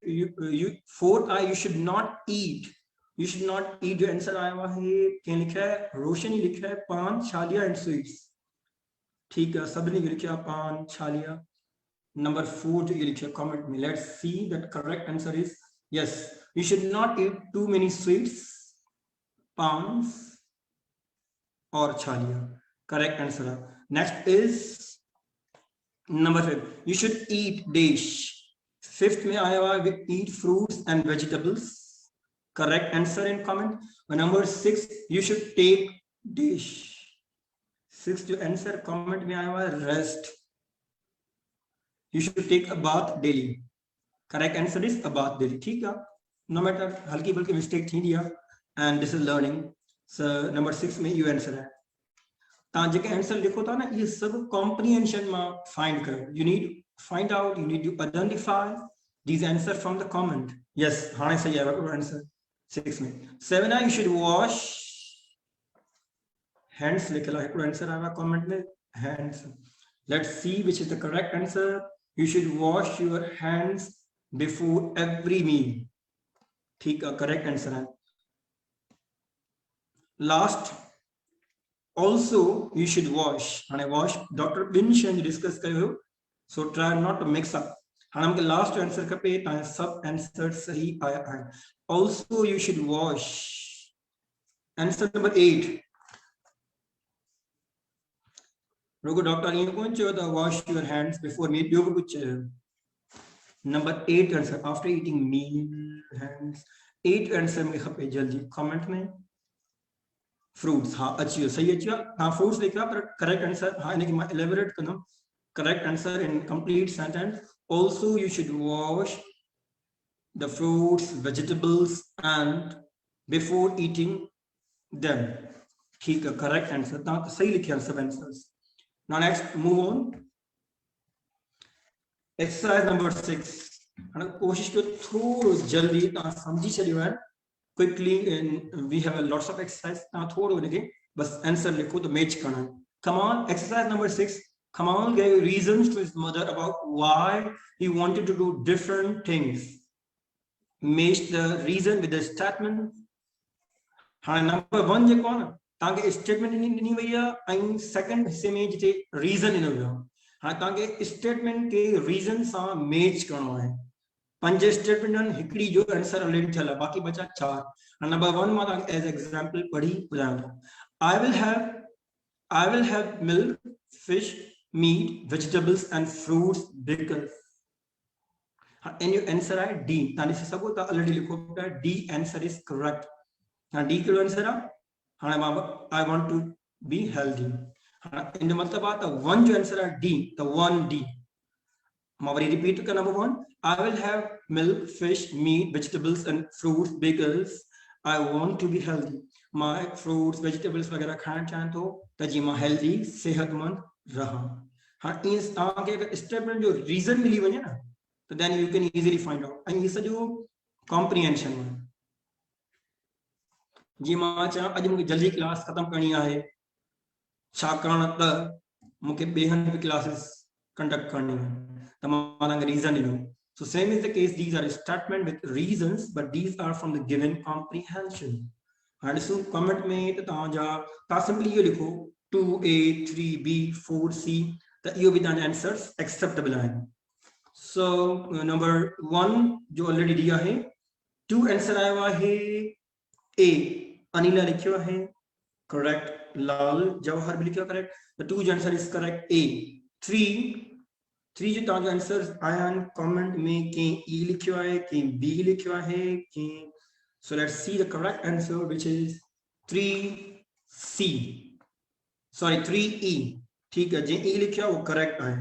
you fourth you should not eat. You should not eat. जो आंसर आया हुआ है क्या लिखा है? रोशनी लिखा है पान, छालिया एंड स्वीट्स. ठीक है, सबने लिखा पान, छालिया. Number 4 ये लिखा कमेंट में. Let's see that correct answer is yes. You should not eat too many sweets, pans or छालिया. Correct answer. Next is number 5. You should eat dish. 5th में आया हुआ we eat fruits and vegetables. Correct answer in comment. Number 6, you should take dish. 6th जो answer comment में आया हुआ rest. You should take a bath daily. Correct answer is a bath daily. ठीक है, no matter हल्की बल्कि mistake थी दिया and this is learning. So number 6 में you answer है. तव्हां जेके आंसर लिखो था ना ये सब कॉम्प्रिहेंशन में फाइंड करो. You need find out, you need to identify these answers from the comment. Yes, हाणे सही है आपका आंसर 6 में. 7 you should wash hands. लिखला है आंसर आया कमेंट में hands. Let's see which is the correct answer. You should wash your hands before every meal. ठीक है, correct answer है. Last Also, you should wash. And I wash. Dr. Bin Shen discuss kayo. So try not to mix up. And I'm the last answer kape. Sub answer sahi aaya hai. Also, you should wash. Answer number 8. Rogo doctor, you going to wash your hands before meat. Number 8 answer. After eating meal, hands. 8 answer में खपे जल्दी comment में. Fruits, हाँ अच्छी हो सही अच्छी हाँ fruits लिखा पर correct answer हाँ इन्हें मैं elaborate करना correct answer in complete sentence. Also you should wash the fruits, vegetables and before eating them. ठीक है correct answer ता सही लिखे सब answers. Now next move on. Exercise number 6. कोशिश करो थोड़ा जल्दी ता समझी चलियो है. Quickly, and we have a lots of exercise. Now, थोड़ा लगे बस answer लिखो तो match करना. Kamal, exercise number 6. Kamal gave reasons to his mother about why he wanted to do different things. Match the reason with the statement. हाँ number 1 जो कौन ताकि statement नहीं भैया आई second हिस्से में जिसे reason नहीं भैया हाँ ताकि statement के reason सा match करना है. 5 स्टेटमेंट हिकड़ी जो आंसर ऑलरेडी चला बाकी बचा 4 नंबर 1 मां एज एग्जांपल पढ़ी बुझाऊं I will have milk, fish, meat, vegetables and fruits because and your answer है D तानी से सबको ता ऑलरेडी लिखो D आंसर इज करेक्ट हां D के आंसर हां I want to be healthy हां इन मतलब आता 1 जो आंसर है D the 1 D Maori repeat का number 1 I will have milk, fish, meat, vegetables and fruits because I want to be healthy. My fruits, vegetables वगैरह खाना चाहें तो ताकि मैं healthy, सेहतमंद रहा. हाँ इस आगे अगर स्टेटमेंट जो रीजन मिली वने ना तो then you can easily find out. and ये जो comprehension है जी मां चाह अज मुझे जल्दी क्लास खत्म करनी है छाकाण त मुझे बेहन भी क्लासेस कंडक्ट करनी है तमाम रीजन ही So same is the case, these are statement with reasons, but these are from the given comprehension. And so comment में तो ता simply ये लिखो 2A, 3B, 4C, that you with an answers acceptable है. So number 1 जो already दिया है 2 answer आया हुआ है A अनिला लिखा है correct, लाल जवाहर भी लिखा correct, the 2 answer is correct A. 3 जो ताजा आंसर आया कमेंट में कि E लिखियो है कि B लिखियो है कि so let's see the correct answer which is 3C sorry 3E ठीक है जे E लिखियो वो करेक्ट है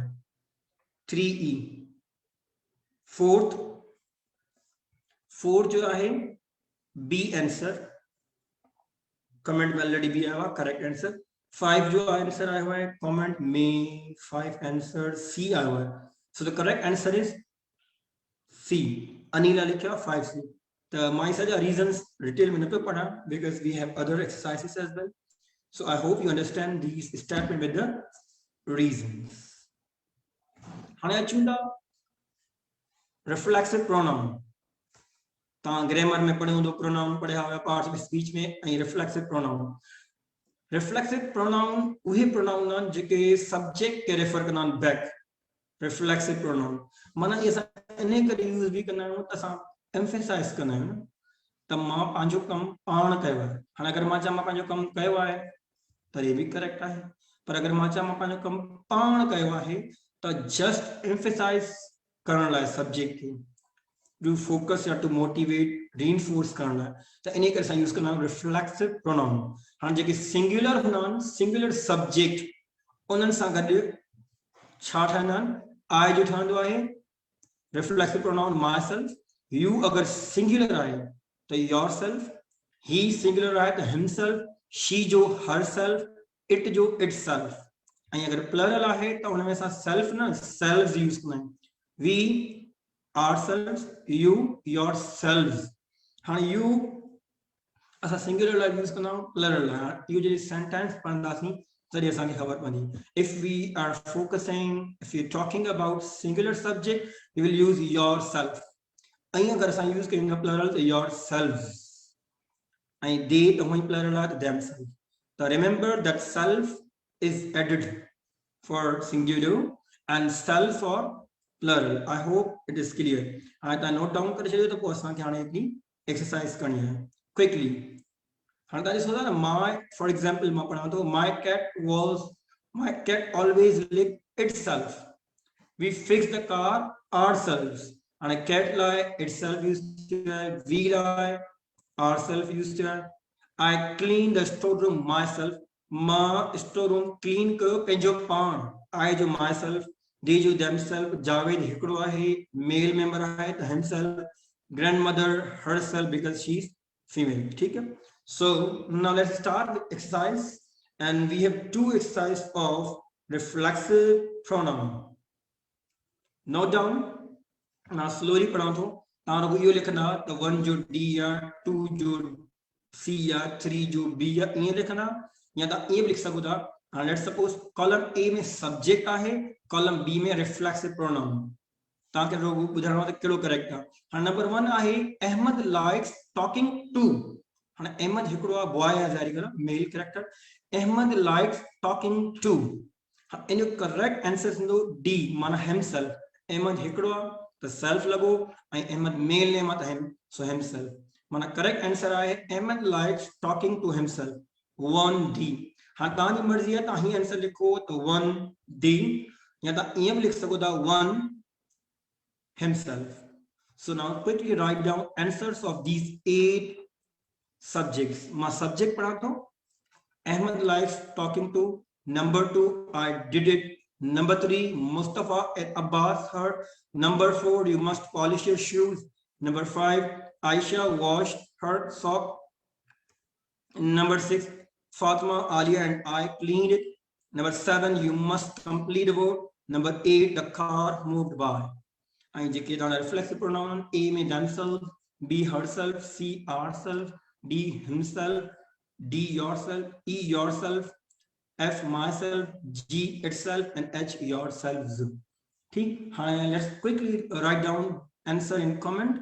3E. फोर्थ जो है B आंसर कमेंट में ऑलरेडी भी आया करेक्ट आंसर. 5 जो आंसर आया हुआ है कमेंट में 5 आंसर C आया हुआ है. So the correct answer is C. Anila लिखा 5C. The my such reasons detail में न पे पढ़ा because we have other exercises as well. So I hope you understand these statement with the reasons. हाने Chunda reflexive pronoun. ता grammar में पढ़े तो pronoun पढ़े हुआ पार्ट्स में स्पीच में ऐं reflexive pronoun. Reflexive pronoun वही pronoun जेके subject के रेफर करना back. Reflexive pronoun माना ये इन्हें कर यूज भी करना है तसा emphasize करना है त मां पांजो कम पाण कयो है. हां अगर मां चा मां पांजो कम कयो है त ये भी करेक्ट है पर अगर मां चा मां पांजो कम पाण कयो है त जस्ट emphasize करण लाइ सब्जेक्ट के to focus या to motivate reinforce करना है तो इन्हें कर यूज करना reflexive pronoun. हाँ जेके singular होना singular subject उन्हनि सां गॾु छा ठहंदा I जो ठहंदो आहे reflexive pronoun myself. You अगर singular आहे तो yourself. He singular आहे तो himself. She जो herself. It जो itself. ऐं अगर plural आहे तो उनमें सां self ना selves यूज करना है. We ourselves, you yourselves. हाँ you असा singular ला यूज करना plural ला you जो sentence पढ़ंदासीं तॾहिं असांखे ख़बर पवंदी. If we are focusing, if we are talking about singular subject, we will use yourself. ऐं अगर असां यूज कयूं plural तो yourselves. ऐं they तो वही plural आहे तो themselves. So remember that self is added for singular and self for plural. I hope it is clear. And I note down करे तो पोस्ट में क्या अपनी exercise करनी है quickly. हाँ ताकि सोचा ना my for example मैं पढ़ा तो my cat always licked itself. We fix the car ourselves. And a cat lie itself used to have, we lie ourselves used to have. I clean the storeroom myself. Ma storeroom clean karo penjo pan. I do myself. They do themselves. Javed hikro hai male member hai himself. Grandmother herself because she's female. Okay? So now let's start with exercise. And we have two exercises of reflexive pronoun. Note down. Now slowly पढ़ा तो तारो यो लिखना the one जो D या two जो C या three जो B या ये लिखना या ता ये लिख सको था. And let's suppose column A में subject आहे, column B में reflexive pronoun. ताकि लोग उदाहरण तो केलो करेक्ट है. And number 1 आहे Ahmad likes talking to. and Ahmad हिकड़ो boy है जारी करा male character. Ahmad likes talking to. And your correct answer is no D माना himself. Ahmad हिकड़ो the self लगो and Ahmad male name आता him so himself. माना correct answer आए Ahmad likes talking to himself. 1D. हाँ तानी मर्जी है ताही आंसर लिखो तो 1D या ता ये भी लिख सको था 1 himself. So now quickly write down answers of these 8 subjects. My subject पढ़ा तो Ahmad likes talking to. Number 2 I did it. Number 3 Mustafa and Abbas heard. Number 4 you must polish your shoes. Number 5 Aisha washed her sock. Number 6 Fatima, Alia and I cleaned it. Number 7 you must complete the word. Number 8 the car moved by. I indicate on a reflexive pronoun. A में themselves, B herself, C ourselves, D himself, D yourself, E yourself, F myself, G itself, and H yourselves. Okay, let's quickly write down answer in comment,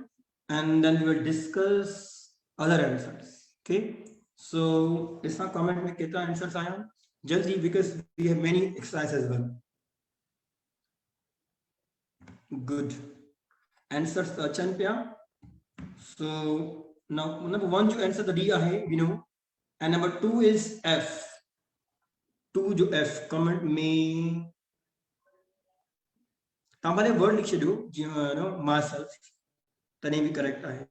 and then we will discuss other answers. Okay, so it's not comment में कितना answers आया जल्दी because we have many exercises as well. Good. Answers अच्छा पे आ. So now number 1 जो answer the D है you know, and number 2 is F. 2 जो F comment में तांबाले word लिख दो you know myself तने भी correct है.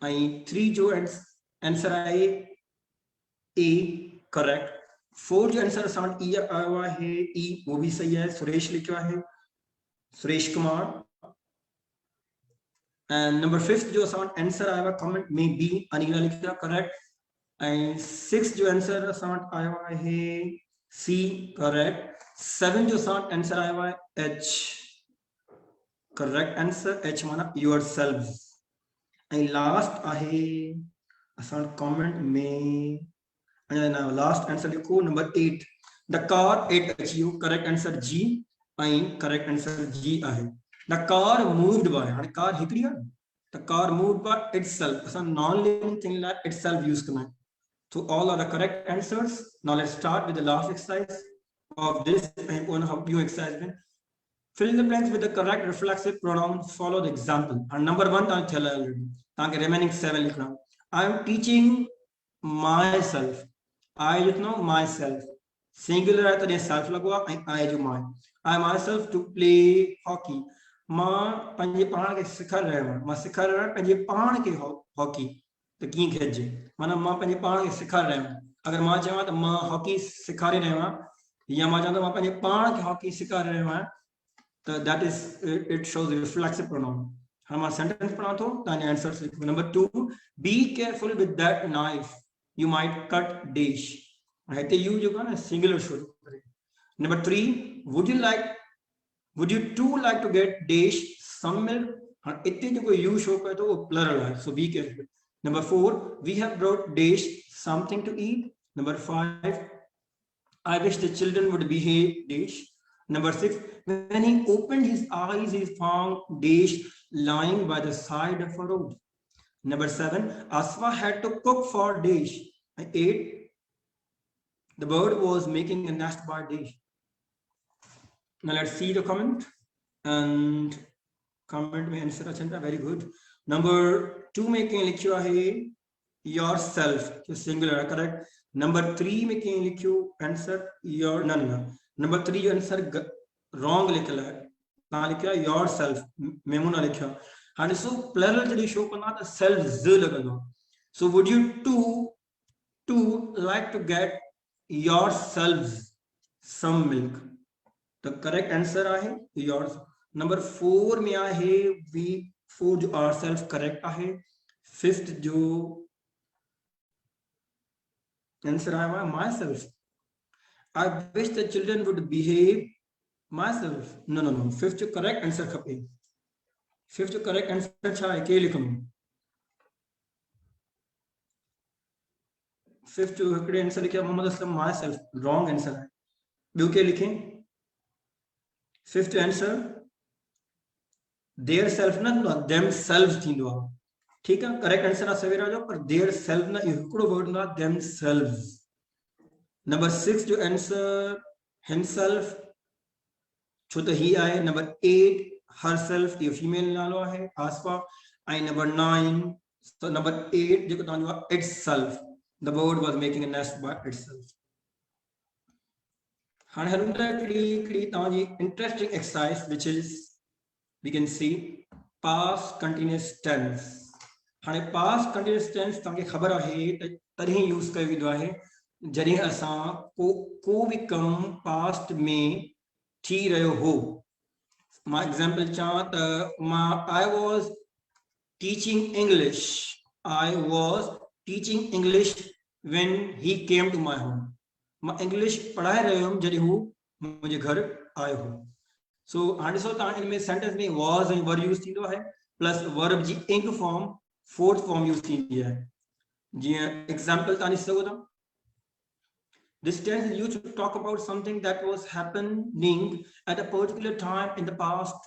I 3 जो answer है A correct. 4 जो आंसर साउंड ई आया हुआ है ई वो भी सही है. सुरेश लिखा है सुरेश कुमार. एंड नंबर 5 जो साउंड आंसर आया हुआ कमेंट में बी अनिला लिखा करेक्ट. एंड 6 जो आंसर साउंड आया हुआ है सी करेक्ट. 7 जो साउंड आंसर आया हुआ है एच करेक्ट आंसर. एच माना योरसेल्व्स. एंड लास्ट आहे साउंड कमेंट में and now last answer लिखो number 8 the car ate you correct answer G and correct answer G आहे. the car moved by and car हिकड़ी है the car moved by itself ऐसा non living thing like itself use करना है. So all are the correct answers. Now let's start with the last exercise of this one of new exercise में fill in the blanks with the correct reflexive pronoun. Follow the example. And number 1 I tell already ताकि remaining 7 लिखना. I am teaching myself. I लिखना myself. Singular है तो ये self लगवा I जो my. I myself to play hockey. मां पंजे पाण के सिखा रहे हैं. मां सिखा रहा है पंजे पाण के हॉकी तो की खेजे माना मां पंजे पाण के सिखा रहे हैं. अगर मां चाहे तो मां हॉकी सिखा रहे हैं या मां चाहता मां पंजे पाण के हॉकी सिखा रहे हैं तो that is it shows reflexive pronoun. हमारा सेंटेंस पढ़ा तो ताने आंसर्स लिखो. Number 2 be careful with that knife. You might cut dish. रहते you जो का ना singular शुरू करें. Number 3 would you too like to get dish some milk. हाँ इतने जो कोई you show करे तो वो plural है so be careful. Number 4 we have brought dish something to eat. Number 5 I wish the children would behave dish. Number 6 when he opened his eyes he found dish lying by the side of a road. Number 7, Asma had to cook for days. 8, the bird was making a nest by days. Now let's see the comment. And comment में answer अच्छा था, very good. Number 2 में क्या लिखियो है yourself, जो singular है, correct. Number 3 में क्या लिखियो answer your none. Number 3 जो answer wrong लिखला है, कहाँ लिखा yourself, मेमोना लिखा. And so plural जड़ी show करना तो self z लगना. So would you two like to get yourselves some milk? The correct answer आहे yours. Number 4 में आहे we 4 जो ourselves correct आहे. 5th जो answer आया myself. I wish the children would behave myself. No. 5th जो correct answer खपे. 5th जो correct answer छा है के लिखूं. 5th जो हिकड़े answer लिखिया Mohammad Aslam myself, wrong answer है. ॿियो के लिखें. 5th answer their self ना themselves थींदो आहे. ठीक है, करेक्ट आंसर आहे सवेरा जो, पर their self ना हिकिड़ो वर्ड ना themselves. नंबर 6 जो आंसर himself छो त ही आहे. नंबर 8 herself ये फीमेल नालो आहे आसपा. ऐं नंबर 9 so नंबर 8 जेको तव्हांजो आहे itself, the bird was making a nest by itself. हाँ हलूं था हिकिड़ी तव्हांजी interesting exercise which is we can see past continuous tense. हाँ past continuous tense तव्हांखे ख़बर आहे त तॾहिं यूज़ कयो वेंदो आहे जॾहिं असां को भी कम पास्ट में थी रहियो हो. मां एग्जांपल चवां त I was teaching English when he came to my home. मां इंग्लिश पढ़ाए रहियो हुउमि जॾहिं हू मुंहिंजे घर आयो हो. सो हाणे ॾिसो तव्हां इन में सेंटेंस में was ऐं वर यूज़ थींदो आहे प्लस वर्ब जी इंग फॉर्म फोर्थ फॉर्म यूज़ थींदी आहे. जीअं एग्जांपल तव्हां ॾिसी सघो था. This tense is used to talk about something that was happening at a particular time in the past.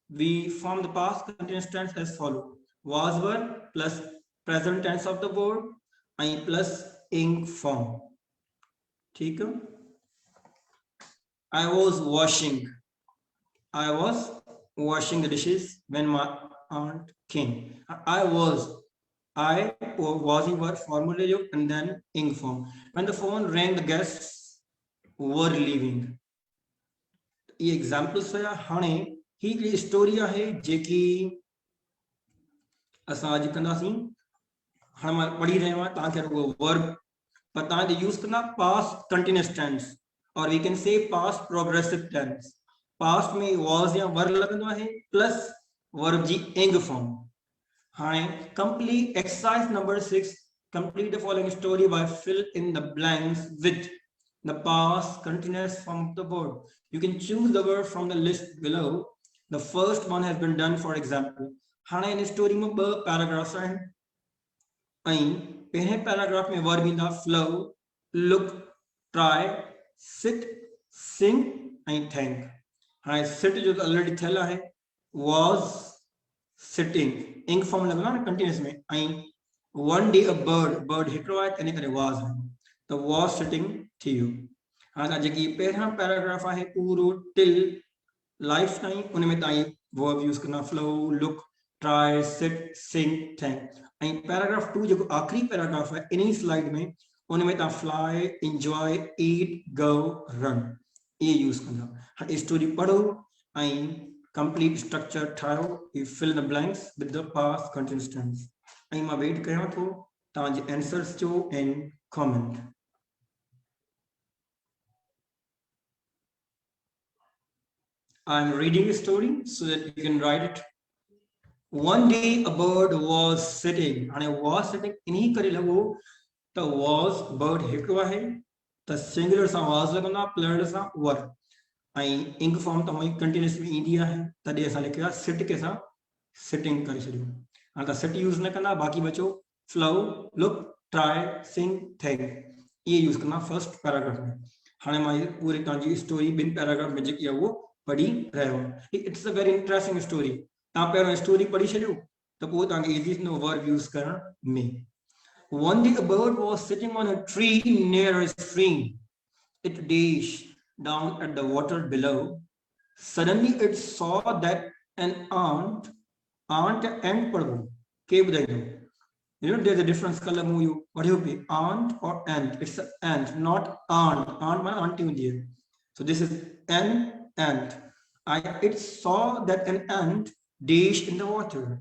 We form the past continuous tense as follow: was were plus present tense of the verb and plus ing form. ठीक है. I was washing the dishes when my aunt came. I was in word formula and then ing form. When the phone rang, the guests were leaving. ये examples हुआ. हाणे ही story आहे जेकी असां अॼु कंदासीं. हाणे मां पढ़ी रहियो आहियां तव्हांखे रुगो वर्ब पर तव्हांखे यूज़ कंदा पास्ट कंटिन्यूअस टेंस और we can say past progressive tense. Past में was या वर लगंदो आहे प्लस वर्ब जी इंग फॉर्म. हाणे complete exercise number 6. Complete the following story by fill in the blanks with the past continuous form of the verb. You can choose the word from the list below. The first one has been done. For example, हाणे in story में 2 paragraphs आहिनि ऐं पहिरें paragraph में verb ईंदा flow, look, try, sit, sing and thank. हाणे sit जो already थियल आहे. was sitting इंग फॉर्म लगना ना कंटीन्यूअस में. ऐं one day a bird हिकिड़ो आहे तंहिं करे was आहे त was sitting थी वियो. हाणे जेकी पहिरां पैराग्राफ आहे पूरो टिल लाइफ ताईं उन में तव्हां वर्ब यूज़ कंदा फ्लो, लुक, ट्राई, सिट, सिंग, थैंक. ऐं पैराग्राफ 2 जो आखिरी पैराग्राफ है इन स्लाइड में उन में तव्हां fly, enjoy, eat, go, run ये यूज़ कंदा. हाणे स्टोरी पढ़ो ऐं कंप्लीट स्ट्रक्चर ठाहियो. You fill the blanks with the past continuous tense. ऐं मां वेट कयां थो तव्हांजे आंसर्स जो and comment. I am reading a story so that you can write it. One day a bird was sitting. हाणे was sitting इन्हीं करे लॻो त was bird हिकिड़ो आहे त सिंगुलर सां was लॻंदा, प्लूरल सां वर ऐं इंग फॉर्म तव्हांजी कंटिन्यूअस में ईंदी आहे तॾहिं असां लिखियो आहे सिट के सां सिटिंग करे छॾियो. हाणे तव्हां सिट यूज़ न कंदा, बाक़ी बचो फ्लो, लुक, ट्राई, सिंग, थैंक ये यूज़ कंदा फर्स्ट पैराग्राफ में. हाणे मां पूरी तव्हांजी स्टोरी 2 पैराग्राफ में जेकी आहे उहो पढ़ी रहियो. It's a very interesting story. तव्हां पहिरियों स्टोरी पढ़ी छॾियो तो पोइ तव्हांखे easy नो verb use करण में. One day a bird was sitting on a tree near a stream. It dashed down at the water below. Suddenly it saw that an ant and parvo. You know, there's a difference color move you. What do you be? Ant or ant? It's an ant, not aunt. Aunt my auntie. So this is an ant. It saw that an ant dashed in the water.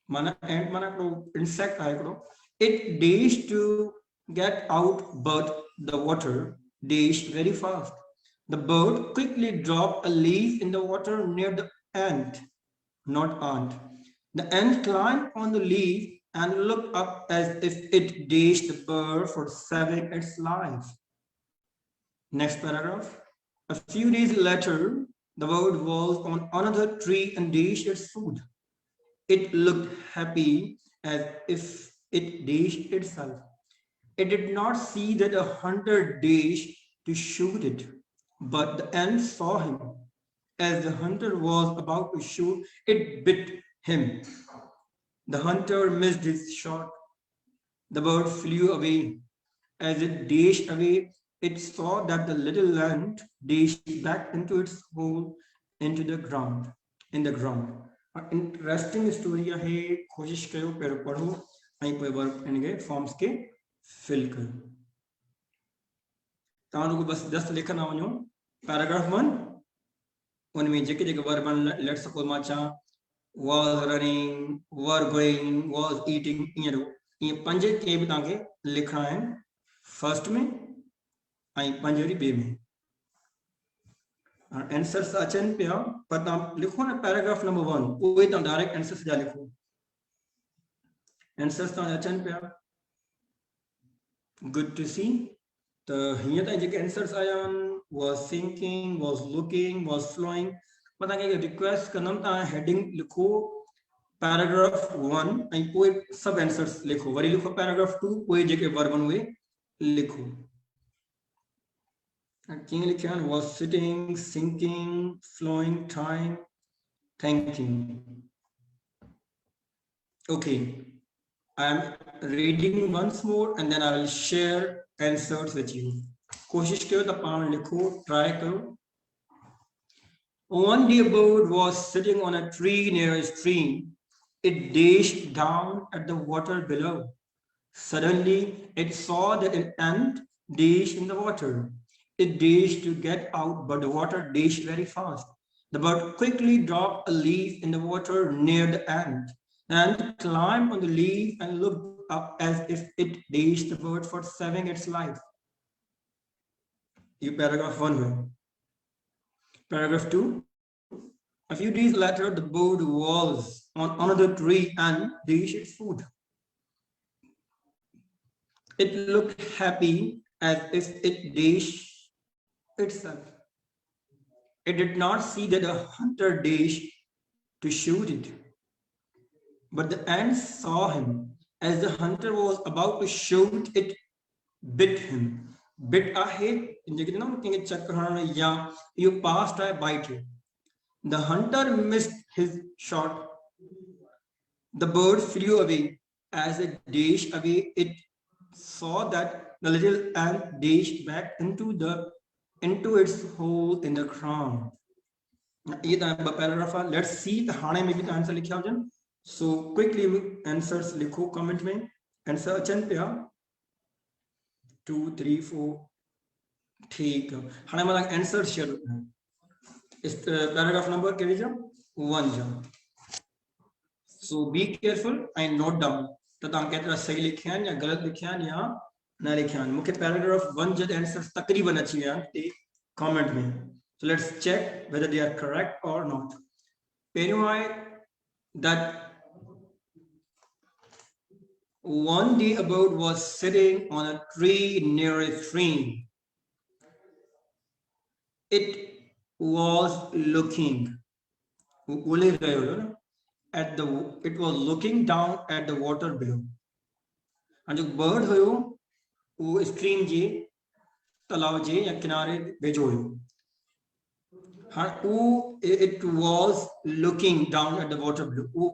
Mana ant mana insect. It dashed to get out, but the water dashed very fast. The bird quickly dropped a leaf in the water near the ant, not ant. The ant climbed on the leaf and looked up as if it dashed the bird for saving its life. Next paragraph. A few days later, the bird was on another tree and dashed its food. It looked happy as if it dashed itself. It did not see that a hunter dashed to shoot it, but the ant saw him. As the hunter was about to shoot, it bit him. The hunter missed his shot. The bird flew away. As it dashed away, it saw that the little ant dashed back into its hole into the ground. In the ground. Interesting story है. कोशिश करो पर पढ़ो. ऐं पोइ work इनके forms के fill करो. तव्हां बस 10 लिखंदा वञो. पैराग्राफ 1 उनमें जेके वर्ब लेट्स सपोज मां चवां was running, were going, was eating. ये 5 के भी तव्हांखे लिखणा आहिनि. फर्स्ट में ऐं 5 वरी ॿिए में. आंसर्स अचनि पिया पर तव्हां लिखो न पैराग्राफ नंबर 1 उहे तव्हां डायरेक्ट आंसर्स जा लिखो. आंसर्स तव्हां अचनि पिया. गुड टू सी. त हीअं ताईं जेके आंसर्स आया आहिनि was thinking, was looking, was flowing. मैं तव्हांखे रिक्वेस्ट कंदुमि तव्हां हेडिंग लिखो पैराग्राफ 1 ऐं पोइ सब आंसर्स लिखो. वरी लिखो पैराग्राफ 2 पोइ जेके वर्ब आहिनि उहे लिखो. कीअं लिखिया आहिनि? was sitting, sinking, flowing, trying, thanking. Okay, I am reading once more and then I will share answers with you. कोशिश करो त पाण लिखो, ट्राई करो. One day a bird was sitting on a tree near a stream. It dashed down at the water below. Suddenly it saw that an ant dashed in the water. It dashed to get out, but the water dashed very fast. The bird quickly dropped a leaf in the water near the ant. The ant climbed on the leaf and looked up as if it dashed the bird for saving its life. You paragraph 1. Paragraph 2. A few days later, the bird was on another tree and dashed its food. It looked happy as if it dashed itself. It did not see that a hunter dashed to shoot it, but the ant saw him. As the hunter was about to shoot it, bit him. Bit ahead, you passed a bite. The hunter missed his shot. The bird flew away. As it dashed away, it saw that the little ant dashed back into its hole in the ground. Paragraph. Let's see the hane mein bhi answer likhya ho. So quickly answers likho comment mein. Answer achan pya 2 3 4. ठीक है. हाणे मां answer share इस paragraph number के which 1 जो. So be careful and note down त तव्हां केतिरा सही लिखिया आहिनि या ग़लति लिखिया आहिनि या न लिखिया आहिनि. मूंखे पैराग्राफ 1 जो आंसर्स तकरीबन अची विया आहिनि कमेंट में. So let's check whether they are correct or not. पहिरियों आहे that one day a bird was sitting on a tree near a stream. It was looking at it was looking down at the water below. And जो bird हुयो वो stream जे तलाव जे या किनारे वेझो हुयो. हाँ it was looking down at the water below.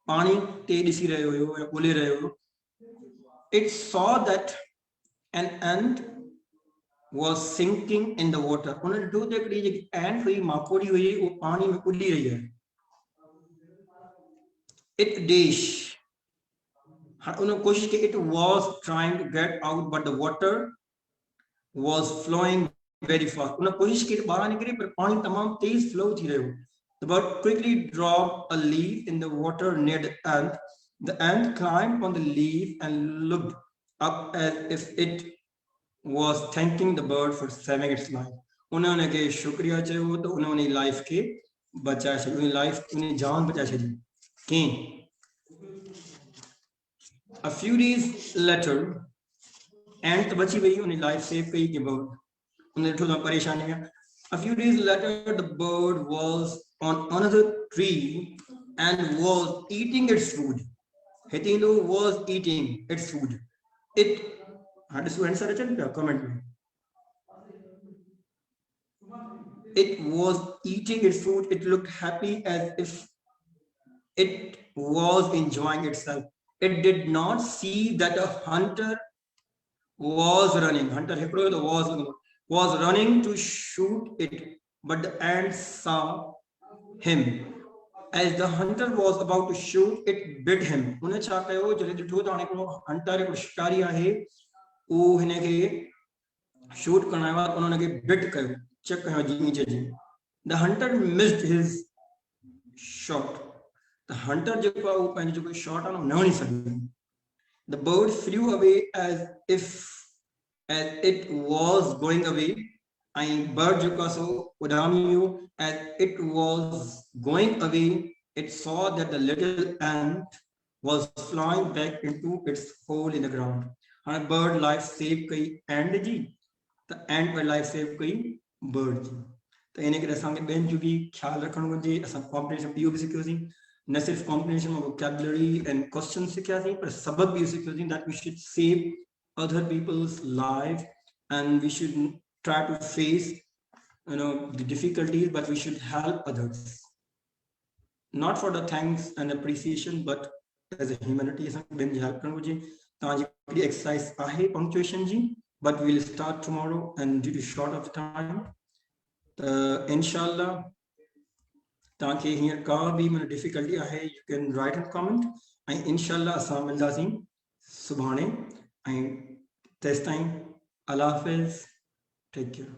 पानी ते ॾिसी रहियो हुयो या ॻोल्हे रहियो हुयो. It saw that an ant was sinking in the water. उन ॾिठो त हिकिड़ी जेकी ant हुई, माकोड़ी हुई, वो पानी में उॾी रही है. It dash. उन्होंने कोशिश की. It was trying to get out, but the water was flowing very fast. उन्होंने कोशिश की बाहर निकली पर पानी तमाम तेज फ्लो थी रहियो. The bird quickly dropped a leaf in the water near the ant. The ant climbed on the leaf and looked up as if it was thanking the bird for saving its life. उन्होंने के शुक्रिया चयो तो उन्होंने life के बचाए छॾी, उन लाइफ उन जान बचाए छॾी. कीअं? A few days later, ant बची वई, उन लाइफ सेव कई के bird. उन्हें ॾिठो त परेशानी में. A few days later, the bird was on another tree and was eating its food. Hetino was eating its food. It had to answer a comment. It was eating its food. It looked happy as if it was enjoying itself. It did not see that a hunter was running. Hunter was running to shoot it, but the ant saw him. As the hunter was about to shoot, it bit him. उन्हें छा कयो, जॾहिं ॾिठो त हाणे हिकिड़ो Hunter हिकिड़ो शिकारी आहे, उहो हिन खे शूट करण आयो आहे, उन्होंने बिट कयो, चेक कयो नीचे जी. The hunter missed his shot. The hunter जेको आहे उहो पंहिंजो जेको शॉट आहे न हणी सघियो. The bird flew away as it was going away. And bird जेको आहे सो उॾामी वियो. As it was going away, it saw that the little ant was flying back into its hole in the ground. हाणे bird life save कई ant जी, त ant पर life save कई bird जी. त इन करे असांखे ॿियनि जो बि ख़्यालु रखणु घुरिजे. असां कॉम्पिटिशन इहो बि सिखियोसीं, न सिर्फ़ु कॉम्पिटिशन में वोकैबुलरी एंड क्वेश्चन सिखियासीं, पर सबक बि सिखियोसीं that we should save other people's life and we should try to face the difficulties, but we should help others, not for the thanks and appreciation, but as a humanity. असांखे help करणु घुरिजे. तव्हांजी हिकिड़ी exercise आहे punctuation ji, but we'll start tomorrow and due to short of time. Inshallah, तव्हांखे हींअर का बि माना डिफिकल्टी आहे, you can write in comment. ऐं इंशाल्लाह असां मिलंदासीं सुभाणे. ऐं तेसिताईं अल्लाह हाफ़िज़. Take care.